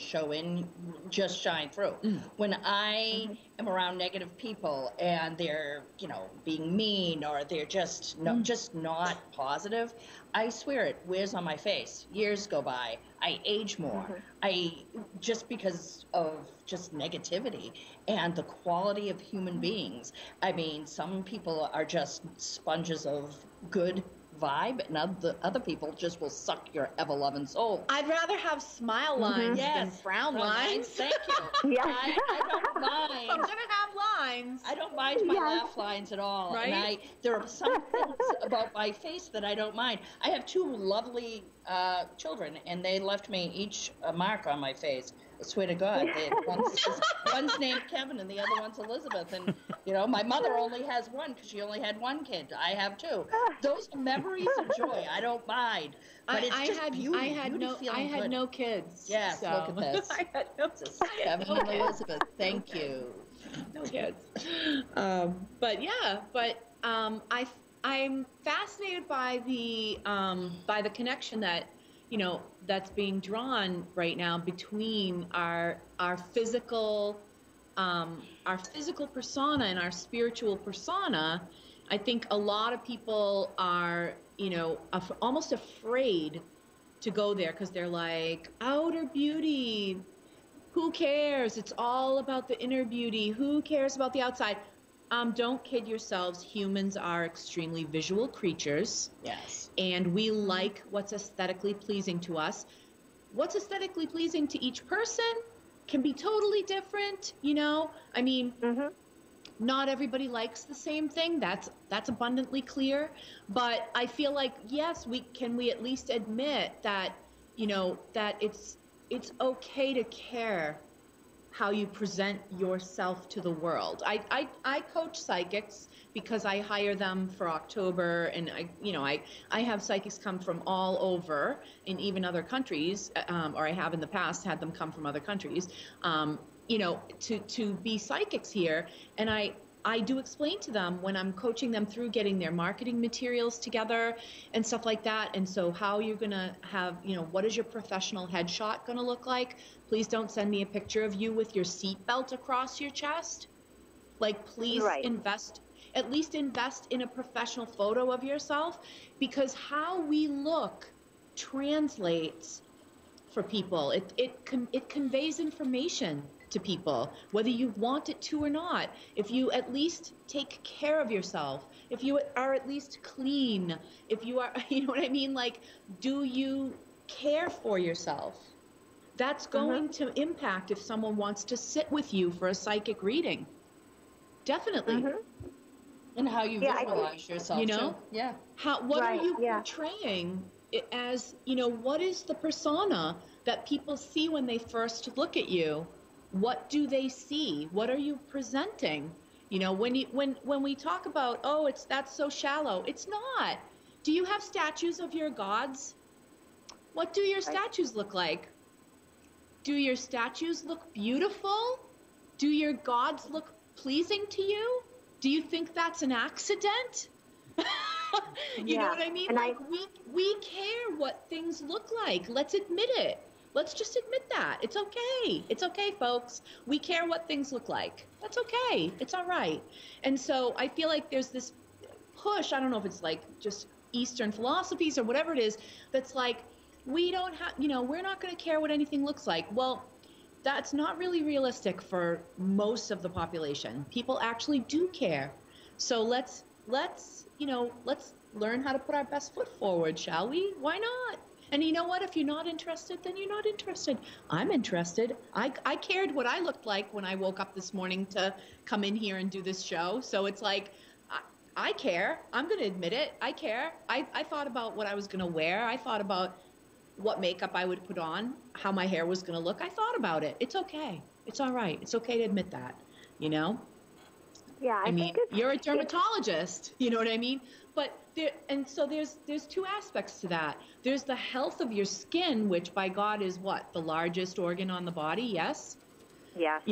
just shine through. When I am around negative people and they're, being mean, or they're just not positive, I swear it wears on my face. Years go by. I age more. Just because of just negativity and the quality of human beings. I mean, some people are just sponges of good vibe, and other people just will suck your ever-loving soul. I'd rather have smile lines than frown lines. Thank you. I don't mind. I'm gonna have lines. I don't mind my laugh lines at all. Right? And there are some things about my face that I don't mind. I have two lovely children, and they left me each a mark on my face. I swear to God. One's named Kevin and the other one's Elizabeth. And, my mother only has one because she only had one kid. I have two. Those are memories of joy. I don't mind. But it's just beauty. I had no kids. Yes, so. Look at this. I had no kids. Kevin and Elizabeth. Thank you. No kids. I'm fascinated by the connection that, that's being drawn right now between our physical persona and our spiritual persona. I think a lot of people are, almost afraid to go there because they're like, outer beauty, who cares? It's all about the inner beauty. Who cares about the outside? Don't kid yourselves. Humans are extremely visual creatures. Yes. And we like what's aesthetically pleasing to us. What's aesthetically pleasing to each person can be totally different, you know? I mean, not everybody likes the same thing. That's abundantly clear. But I feel like, yes, we at least admit that, you know, that it's okay to care how you present yourself to the world. I coach psychics because I hire them for October, and I have psychics come from all over, and even other countries, or I have in the past had them come from other countries, to be psychics here. And I do explain to them when I'm coaching them through getting their marketing materials together and stuff like that. And so how you're going to have, what is your professional headshot going to look like? Please don't send me a picture of you with your seatbelt across your chest. Like, please at least invest in a professional photo of yourself, because how we look translates for people. It conveys information to people, whether you want it to or not. If you at least take care of yourself, if you are at least clean, if you are, you know what I mean? Like, do you care for yourself? That's going to impact if someone wants to sit with you for a psychic reading. Definitely. And how you visualize yourself, too. Yeah. What are you portraying as, what is the persona that people see when they first look at you? What do they see? What are you presenting? When we talk about, that's so shallow. It's not. Do you have statues of your gods? What do your statues look like? Do your statues look beautiful? Do your gods look pleasing to you? Do you think that's an accident? You know what I mean? And we care what things look like. Let's admit it. Let's just admit that. It's okay. It's okay, folks. We care what things look like. That's okay. It's all right. And so I feel like there's this push, I don't know if it's like just Eastern philosophies or whatever it is, that's like, we don't have, we're not going to care what anything looks like. Well, that's not really realistic for most of the population. People actually do care. So let's learn how to put our best foot forward, shall we? Why not? And you know what? If you're not interested, then you're not interested. I'm interested. I cared what I looked like when I woke up this morning to come in here and do this show. So it's like, I care. I'm going to admit it. I care. I thought about what I was going to wear. I thought about what makeup I would put on, how my hair was going to look. I thought about it. It's okay. It's all right. It's okay to admit that, Yeah, I mean, you're a dermatologist, you know what I mean? But there's two aspects to that. There's the health of your skin, which by God is what? The largest organ on the body, yes? Yes.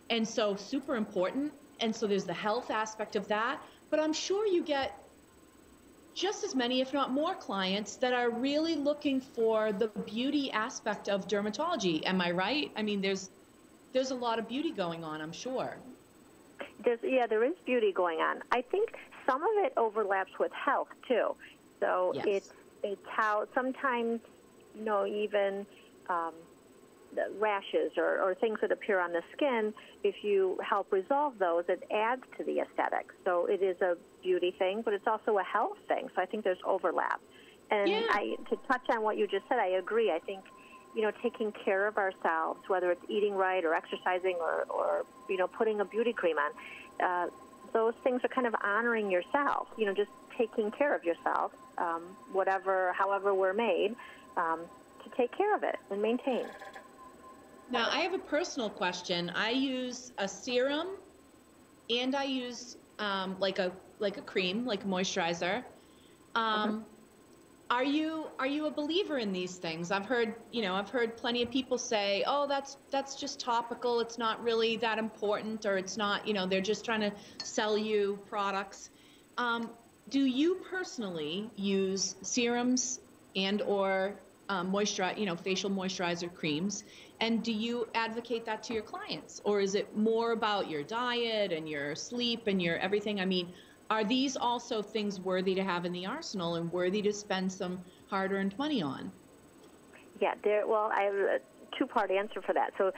And so super important. And so there's the health aspect of that. But I'm sure you get just as many, if not more, clients that are really looking for the beauty aspect of dermatology. Am I right? I mean, there's a lot of beauty going on, I'm sure. There is beauty going on. I think some of it overlaps with health too. So yes. it's how sometimes, even the rashes or things that appear on the skin, if you help resolve those, it adds to the aesthetics. So it is a beauty thing, but it's also a health thing. So I think there's overlap. And to touch on what you just said, I agree. I think, taking care of ourselves, whether it's eating right or exercising or putting a beauty cream on, those things are kind of honoring yourself, just taking care of yourself, however we're made, to take care of it and maintain. Now, I have a personal question. I use a serum and I use like a cream, like a moisturizer. Are you a believer in these things? I've heard plenty of people say, "Oh, that's just topical. It's not really that important," or it's not, they're just trying to sell you products. Do you personally use serums and or facial moisturizer creams? And do you advocate that to your clients? Or is it more about your diet and your sleep and your everything? I mean, are these also things worthy to have in the arsenal and worthy to spend some hard-earned money on? Yeah, well, I have a two-part answer for that. So,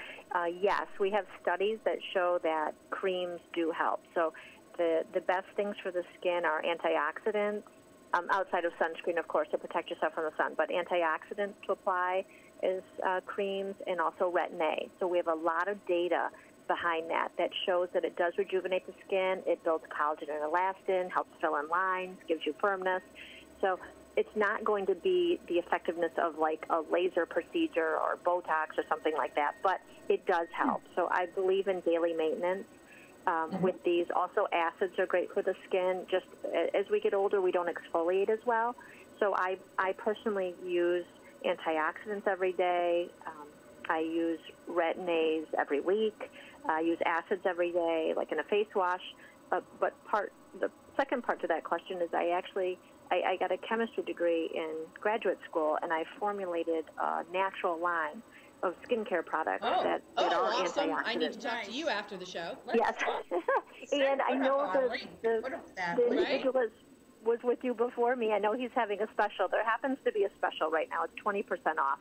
yes, we have studies that show that creams do help. So the best things for the skin are antioxidants, outside of sunscreen, of course, to protect yourself from the sun, but antioxidants to apply is creams, and also Retin-A. So we have a lot of data behind that shows that it does rejuvenate the skin, it builds collagen and elastin, helps fill in lines, gives you firmness. So it's not going to be the effectiveness of like a laser procedure or Botox or something like that, but it does help. So I believe in daily maintenance with these. Also, acids are great for the skin. Just as we get older, we don't exfoliate as well. So I personally use antioxidants every day. I use Retin-A's every week. I use acids every day, like in a face wash. But the second part to that question is I got a chemistry degree in graduate school, and I formulated a natural line of skincare products that are awesome. antioxidants. I need to talk to you after the show. Yes. And I know the individual was with you before me. I know he's having a special. There happens to be a special right now. It's 20% off.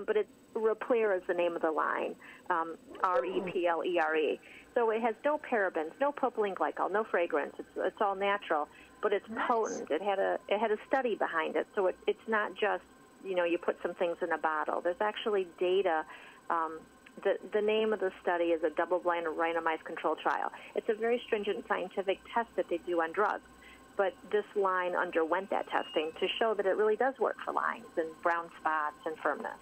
But it's Replere is the name of the line, Replere. So it has no parabens, no propylene glycol, no fragrance. It's all natural, but it's potent. It had a study behind it. So it's not just, you put some things in a bottle. There's actually data. The name of the study is a double-blind randomized control trial. It's a very stringent scientific test that they do on drugs. But this line underwent that testing to show that it really does work for lines and brown spots and firmness.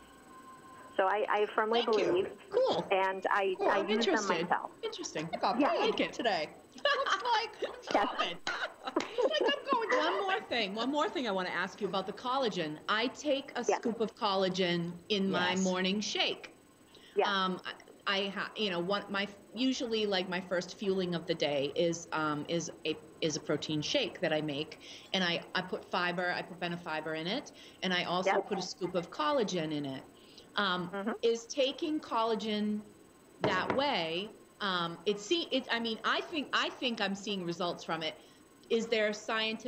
So I firmly believe. Cool. And I use them myself. Interesting. I like it today. Looks like stop it. Like I'm going. One more thing I want to ask you about the collagen. I take a scoop of collagen in my morning shake. Yeah. Usually like my first fueling of the day is a protein shake that I make, and I put fiber, I put benefiber in it, and I also put a scoop of collagen in it. Is taking collagen that way? I think I'm seeing results from it. Is there science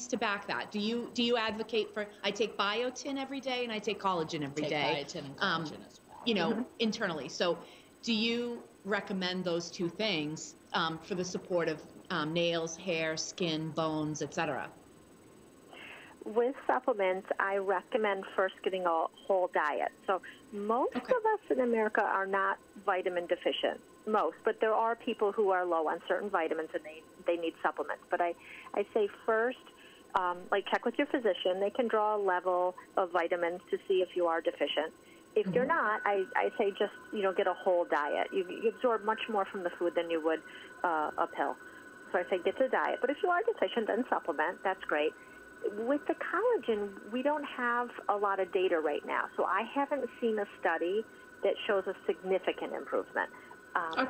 to back that? Do you advocate for? I take biotin every day and I take collagen every day. Biotin and collagen as well. Internally. So, do you recommend those two things for the support of nails, hair, skin, bones, etc.? With supplements, I recommend first getting a whole diet. So most of us in America are not vitamin deficient, but there are people who are low on certain vitamins and they need supplements. But I say first, check with your physician. They can draw a level of vitamins to see if you are deficient. If you're not, I say just, get a whole diet. You absorb much more from the food than you would a pill. So I say get to the diet. But if you are deficient, then supplement. That's great. With the collagen, we don't have a lot of data right now. So I haven't seen a study that shows a significant improvement.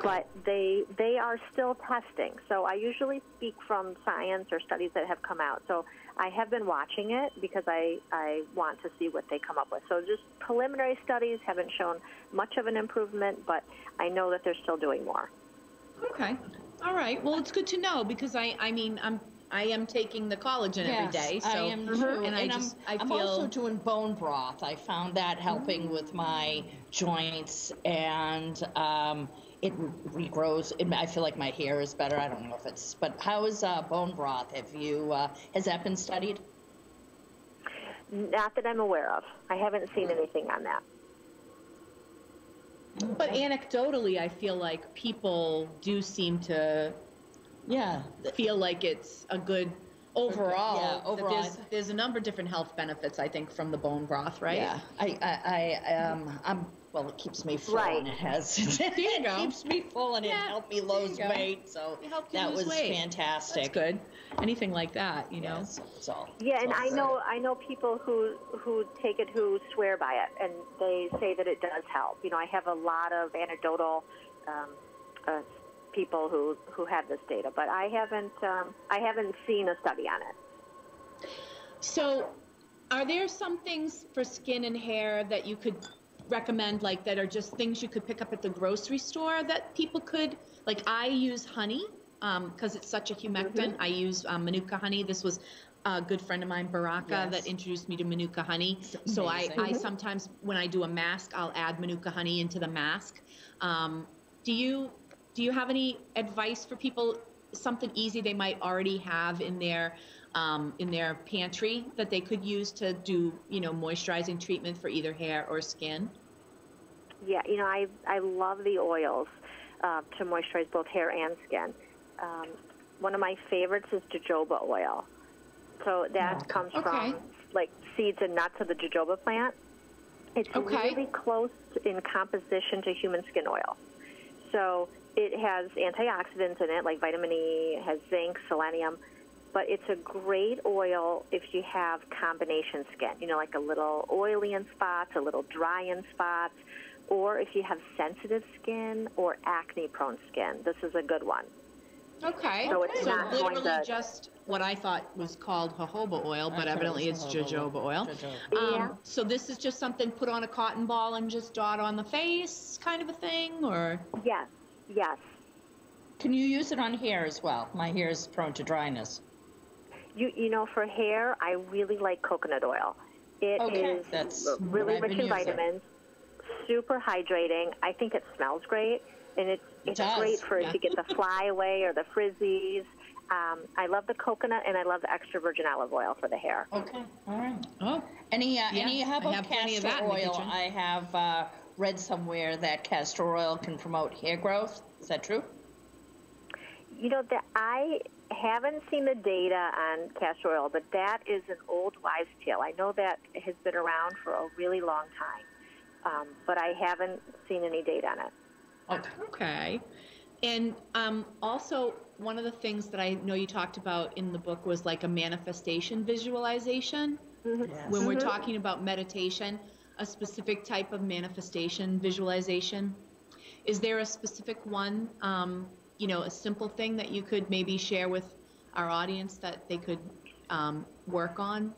But they are still testing. So I usually speak from science or studies that have come out. So I have been watching it because I want to see what they come up with. So just preliminary studies haven't shown much of an improvement, but I know that they're still doing more. Okay. All right. Well, it's good to know because I am taking the collagen every day. So I am too. And I'm also doing bone broth. I found that helping with my joints, and it regrows. I feel like my hair is better. I don't know if it's, but how is bone broth? Has that been studied? Not that I'm aware of. I haven't seen anything on that. But anecdotally, I feel like people do seem to feel like it's a good overall. Yeah, overall. There's a number of different health benefits, I think, from the bone broth, right? Yeah, well, it keeps me full, Right. and it has. you go. It keeps me full, and it helped me lose weight. So that was fantastic. That's good. Anything like that, Yes, it's all. Yeah, and all I know people who take it who swear by it, and they say that it does help. I have a lot of anecdotal people who have this data, but I haven't seen a study on it. So, are there some things for skin and hair that you could recommend, that are just things you could pick up at the grocery store that people could, I use honey because it's such a humectant. I use Manuka honey. This was a good friend of mine, Baraka, that introduced me to Manuka honey. So I sometimes, when I do a mask, I'll add Manuka honey into the mask. Do you have any advice for people? Something easy they might already have in their pantry that they could use to do, moisturizing treatment for either hair or skin? Yeah, I love the oils to moisturize both hair and skin. One of my favorites is jojoba oil. So that comes from like seeds and nuts of the jojoba plant. It's really close in composition to human skin oil. So it has antioxidants in it, like vitamin E, it has zinc, selenium, but it's a great oil if you have combination skin, like a little oily in spots, a little dry in spots, or if you have sensitive skin or acne-prone skin. This is a good one. Okay. So it's not literally just what I thought was called jojoba oil, but evidently it's jojoba oil. Yeah. So this is just something put on a cotton ball and just dot on the face kind of a thing, or? Yes. Can you use it on hair as well? My hair is prone to dryness. For hair, I really like coconut oil. It is really rich in vitamins, super hydrating. I think it smells great, and it's great for if you get the flyaway or the frizzies. I love the coconut, and I love the extra virgin olive oil for the hair. Okay, all right. Oh, how about castor oil? I have read somewhere that castor oil can promote hair growth. Is that true? That I haven't seen the data on castor oil, but that is an old wives' tale. I know that has been around for a really long time, but I haven't seen any data on it. Okay. And also, one of the things that I know you talked about in the book was like a manifestation visualization. Mm-hmm. Yes. When we're talking about meditation, a specific type of manifestation visualization. Is there a specific one, a simple thing that you could maybe share with our audience that they could work on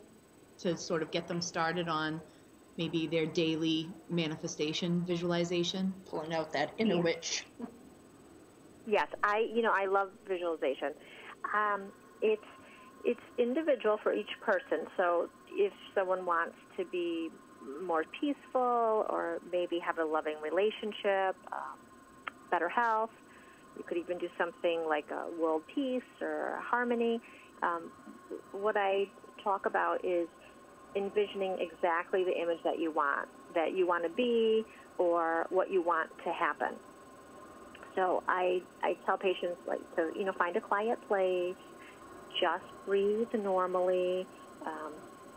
to sort of get them started on maybe their daily manifestation visualization? Pulling out that inner witch. Yes, I love visualization. It's individual for each person. So if someone wants to be more peaceful or maybe have a loving relationship, better health, you could even do something like a world peace or harmony. What I talk about is envisioning exactly the image that you want to be or what you want to happen. So I tell patients to find a quiet place, just breathe normally,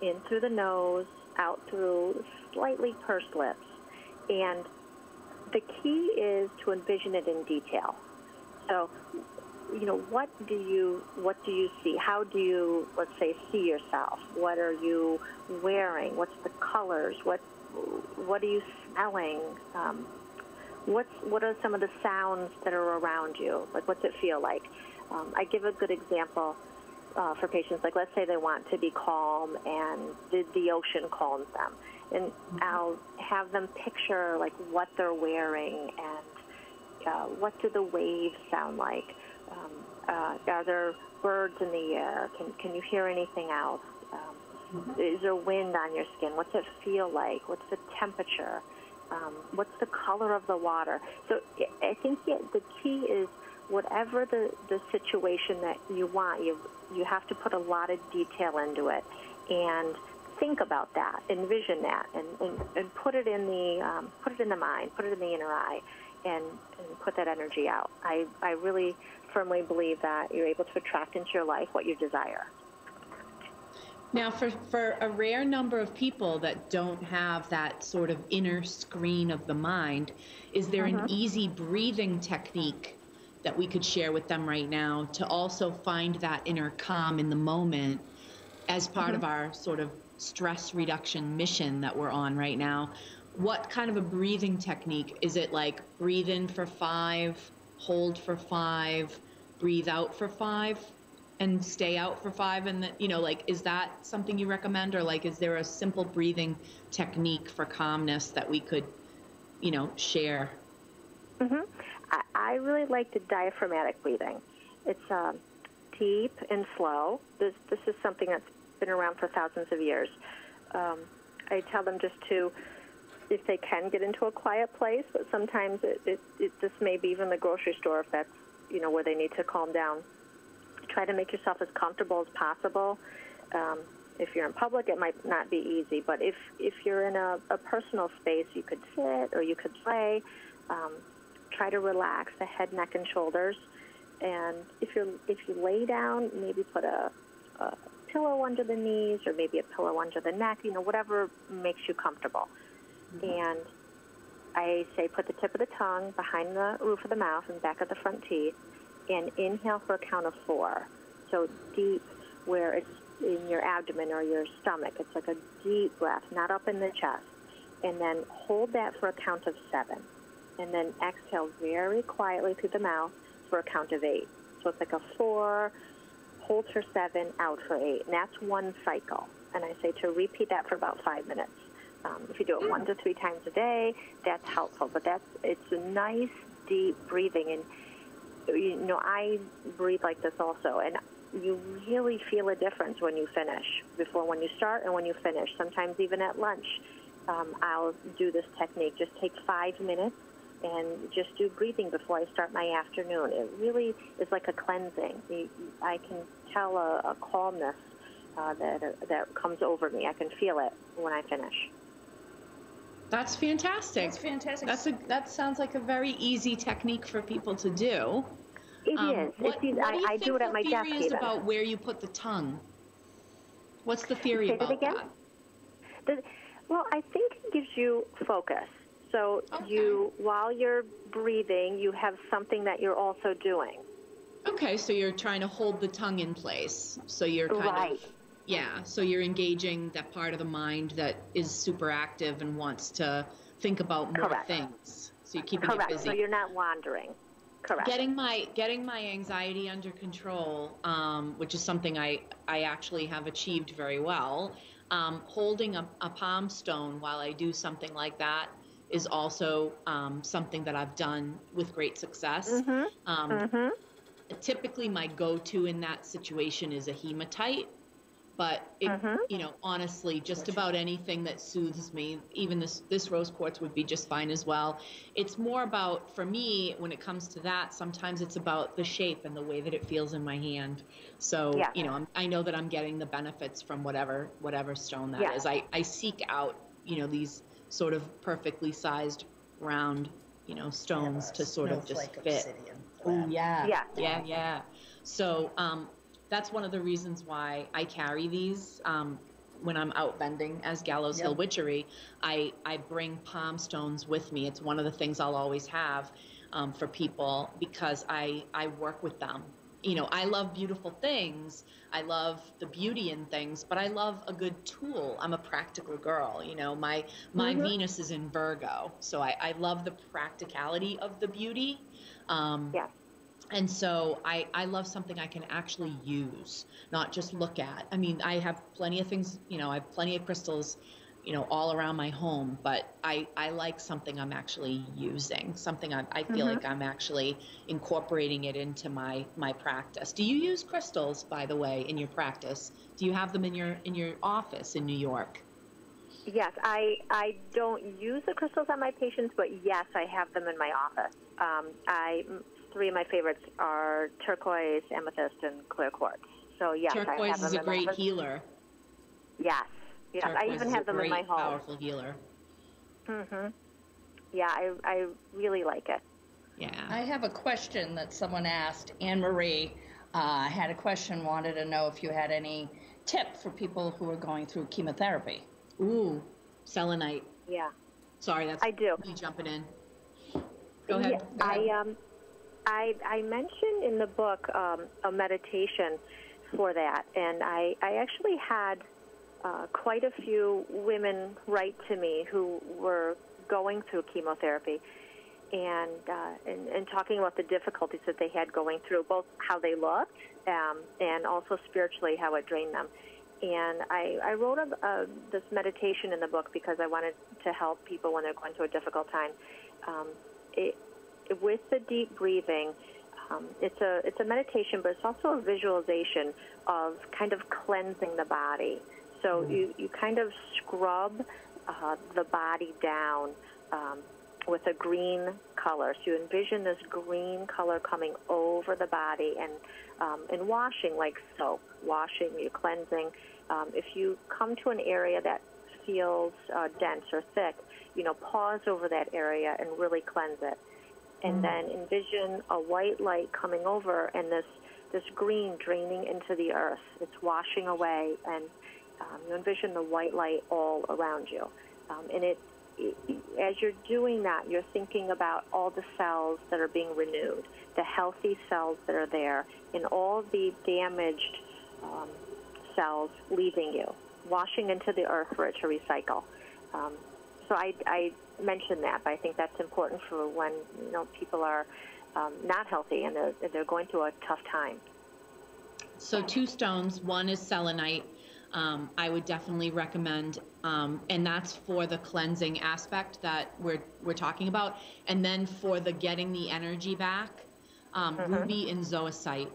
in through the nose, out through slightly pursed lips. And the key is to envision it in detail. So, what do you see? How do you, let's say, see yourself? What are you wearing? What's the colors? What are you smelling? What are some of the sounds that are around you? Like, what's it feel like? I give a good example for patients. Like, let's say they want to be calm and the ocean calms them. And I'll have them picture, like, what they're wearing and what do the waves sound like. Are there birds in the air? Can you hear anything else? Is there wind on your skin? What's it feel like? What's the temperature? What's the color of the water? So I think the key is whatever the situation that you want, you have to put a lot of detail into it and think about that, envision that, and put it in the mind, put it in the inner eye, and put that energy out. I really firmly believe that you're able to attract into your life what you desire. Now, for a rare number of people that don't have that sort of inner screen of the mind, is there an easy breathing technique that we could share with them right now to also find that inner calm in the moment as part of our sort of stress reduction mission that we're on right now? What kind of a breathing technique? Is it like breathe in for 5, hold for 5, breathe out for 5, and stay out for 5? And is that something you recommend? Or is there a simple breathing technique for calmness that we could, share? I really like the diaphragmatic breathing. It's deep and slow. This is something that's been around for thousands of years. I tell them just to, if they can, get into a quiet place, but sometimes it just may be even the grocery store if that's, where they need to calm down. Try to make yourself as comfortable as possible. If you're in public, it might not be easy, but if you're in a personal space, you could sit or you could lay. Try to relax the head, neck, and shoulders. And if you lay down, maybe put a pillow under the knees or maybe a pillow under the neck, whatever makes you comfortable. Mm-hmm. And I say put the tip of the tongue behind the roof of the mouth and back of the front teeth and inhale for a count of 4. So deep where it's in your abdomen or your stomach. It's like a deep breath, not up in the chest. And then hold that for a count of 7. And then exhale very quietly through the mouth for a count of 8. So it's like a 4, hold for 7, out for 8. And that's one cycle. And I say to repeat that for about 5 minutes. If you do it 1 to 3 times a day, that's helpful. But it's a nice, deep breathing. And, I breathe like this also. And you really feel a difference when you finish, when you start and when you finish. Sometimes even at lunch, I'll do this technique. Just take 5 minutes and just do breathing before I start my afternoon. It really is like a cleansing. I can tell a calmness that comes over me. I can feel it when I finish. That's fantastic. That's fantastic. That sounds like a very easy technique for people to do. It is. What do you I do it at my desk. What is about where you put the tongue? What's the theory about that? Well, I think it gives you focus. So while you're breathing, you have something that you're also doing. Okay, so you're trying to hold the tongue in place. So you're kind of, so you're engaging that part of the mind that is super active and wants to think about more things. So you're keeping it busy. So you're not wandering. Correct. Getting my anxiety under control, which is something I actually have achieved very well. Holding a palm stone while I do something like that is also something that I've done with great success. Mm-hmm. Typically, my go-to in that situation is a hematite. But, honestly, just about anything that soothes me, even this rose quartz would be just fine as well. It's more about, for me, when it comes to that, sometimes it's about the shape and the way that it feels in my hand. So, I know that I'm getting the benefits from whatever stone that is. I seek out, these sort of perfectly sized round, stones to sort of just fit. Oh, yeah. So, that's one of the reasons why I carry these when I'm out vending as Gallows Hill Witchery. I bring palm stones with me. It's one of the things I'll always have for people because I work with them. I love beautiful things. I love the beauty in things, but I love a good tool. I'm a practical girl. My Venus is in Virgo, so I love the practicality of the beauty. And so I love something I can actually use, not just look at. I mean, I have plenty of things, I have plenty of crystals, all around my home, but I like something I'm actually using, something I feel like I'm actually incorporating it into my practice. Do you use crystals, by the way, in your practice? Do you have them in your office in New York? Yes, I don't use the crystals on my patients, but yes, I have them in my office. 3 of my favorites are turquoise, amethyst, and clear quartz. So yes, turquoise I have them is a great office. Healer. Yes. Turquoise I even have them in my home. Powerful healer. Yeah, I really like it. Yeah. I have a question that someone asked. Anne Marie had a question, wanted to know if you had any tip for people who are going through chemotherapy. Ooh, selenite. Yeah. Sorry, that's I do. me jumping in. Go ahead. Yeah, I mentioned in the book a meditation for that, and I actually had quite a few women write to me who were going through chemotherapy and talking about the difficulties that they had going through, both how they looked and also spiritually how it drained them. And I wrote this meditation in the book because I wanted to help people when they're going through a difficult time. With the deep breathing, It's a meditation, but it's also a visualization of kind of cleansing the body. So you kind of scrub the body down with a green color. So you envision this green color coming over the body and washing like soap, washing, you're cleansing. If you come to an area that feels dense or thick, pause over that area and really cleanse it. And then envision a white light coming over and this green draining into the earth. It's washing away, and you envision the white light all around you. And as you're doing that, you're thinking about all the cells that are being renewed, the healthy cells that are there, and all the damaged cells leaving you, washing into the earth for it to recycle. So I mentioned that, but I think that's important for when people are not healthy and they're going through a tough time. So 2 stones. One is selenite. I would definitely recommend, and that's for the cleansing aspect that we're talking about. And then for the getting the energy back, ruby and zoisite.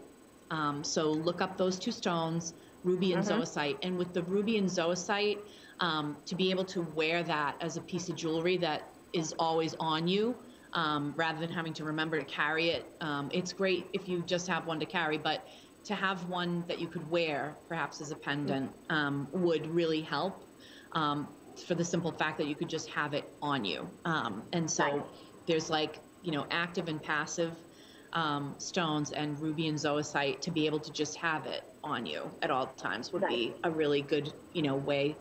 So look up those 2 stones, ruby and zoisite. And with the ruby and zoisite, to be able to wear that as a piece of jewelry that is always on you, rather than having to remember to carry it. It's great if you just have one to carry, but to have one that you could wear, perhaps as a pendant, would really help, for the simple fact that you could just have it on you. And so there's active and passive stones, and ruby and zoisite, to be able to just have it on you at all times would be a really good, way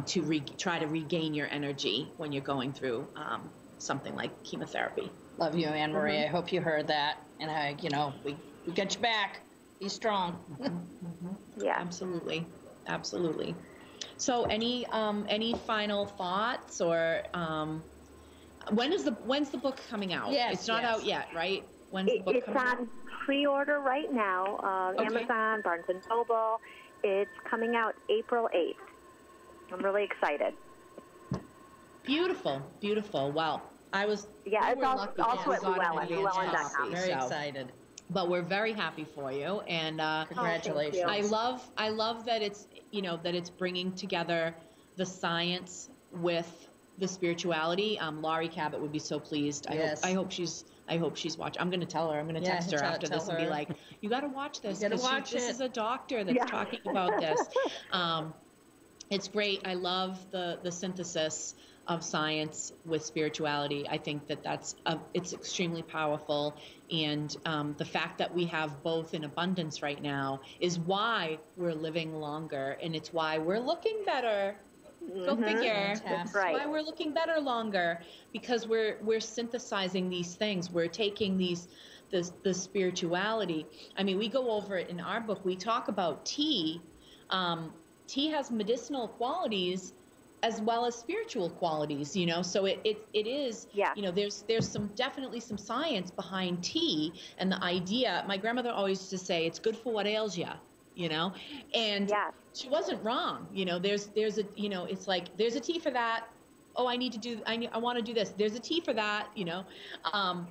to try to regain your energy when you're going through something like chemotherapy. Love you, Anne Marie. I hope you heard that, and we get you back. Be strong. Yeah, absolutely. So, any final thoughts, or when's the book coming out? Yes, it's not out yet, right? When's the book coming out? It's on pre-order right now. Amazon, Barnes and Noble. It's coming out April 8th. I'm really excited. Beautiful. Well, it's also at Llewellyn.com. Very excited. But we're very happy for you, and congratulations. I love that it's that it's bringing together the science with the spirituality. Laurie Cabot would be so pleased. I hope she's watching. I'm going to tell her. I'm going to text her after this and be like, "You got to watch this. This is a doctor that's talking about this." It's great. I love the synthesis of science with spirituality. I think that's it's extremely powerful, and the fact that we have both in abundance right now is why we're living longer, and it's why we're looking better. Go figure. That's why we're looking better longer, because we're synthesizing these things. We're taking the spirituality. I mean, we go over it in our book. We talk about tea. Tea has medicinal qualities as well as spiritual qualities, so it is, there's definitely some science behind tea, and the idea, my grandmother always used to say, it's good for what ails you, and she wasn't wrong. There's a, it's like, there's a tea for that. Oh, I want to do this. There's a tea for that,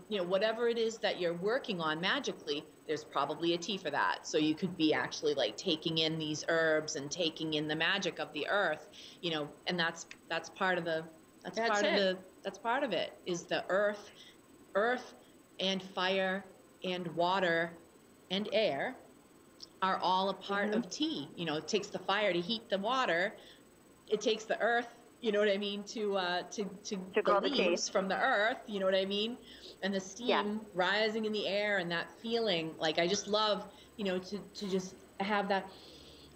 whatever it is that you're working on magically, there's probably a tea for that. So you could be actually taking in these herbs and taking in the magic of the earth, and that's part of it is the earth and fire and water and air are all a part of tea. It takes the fire to heat the water. It takes the earth, you know what I mean, to grow the leaves from the earth, you know what I mean? And the steam rising in the air, and that feeling, I just love, to just have that,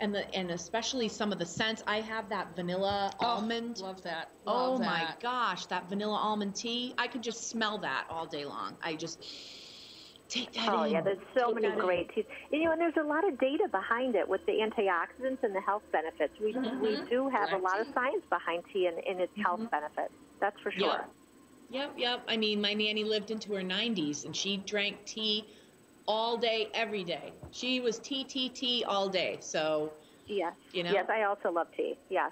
and especially some of the scents. I have that vanilla almond. Love that. My gosh, that vanilla almond tea. I could just smell that all day long. I just take that in. Oh, yeah, there's so many great teas. And there's a lot of data behind it with the antioxidants and the health benefits. We do have a lot of science behind tea and its health benefits. That's for sure. Yep. I mean, my nanny lived into her 90s, and she drank tea all day, every day. She was tea all day. So, yes, I also love tea. Yes.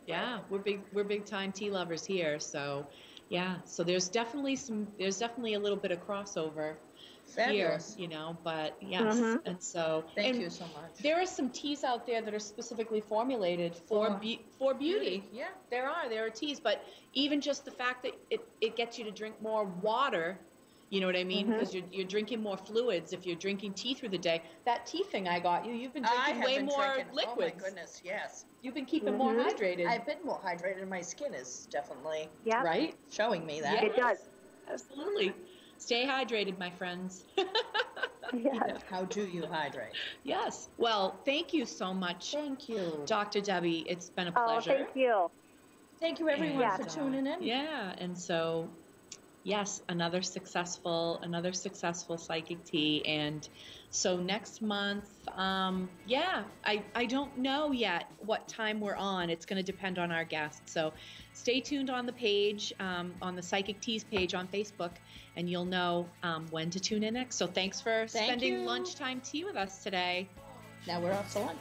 Yeah, we're big time tea lovers here. So, yeah. So there's definitely a little bit of crossover here, Fabulous. but yes. And so Thank you so much. There are some teas out there that are specifically formulated for beauty. Yeah. There are teas, but even just the fact that it gets you to drink more water, you know what I mean? Because you're drinking more fluids if you're drinking tea through the day. That tea thing I got you've been drinking way more liquids. Oh my goodness, yes. You've been keeping more hydrated. I've been more hydrated. My skin is definitely right showing me that. Yes, it does. Absolutely. Stay hydrated, my friends. Yes. How do you hydrate? Yes. Well, thank you so much. Thank you. Dr. Debbie. It's been a Oh, pleasure. thank you. Thank you, everyone, for tuning in. Yeah. And so, yes, another successful psychic tea. And so next month, I don't know yet what time we're on. It's going to depend on our guests. So stay tuned on the page, on the Psychic Teas page on Facebook, and you'll know when to tune in next. So thanks for spending lunchtime tea with us today. Now we're off to lunch.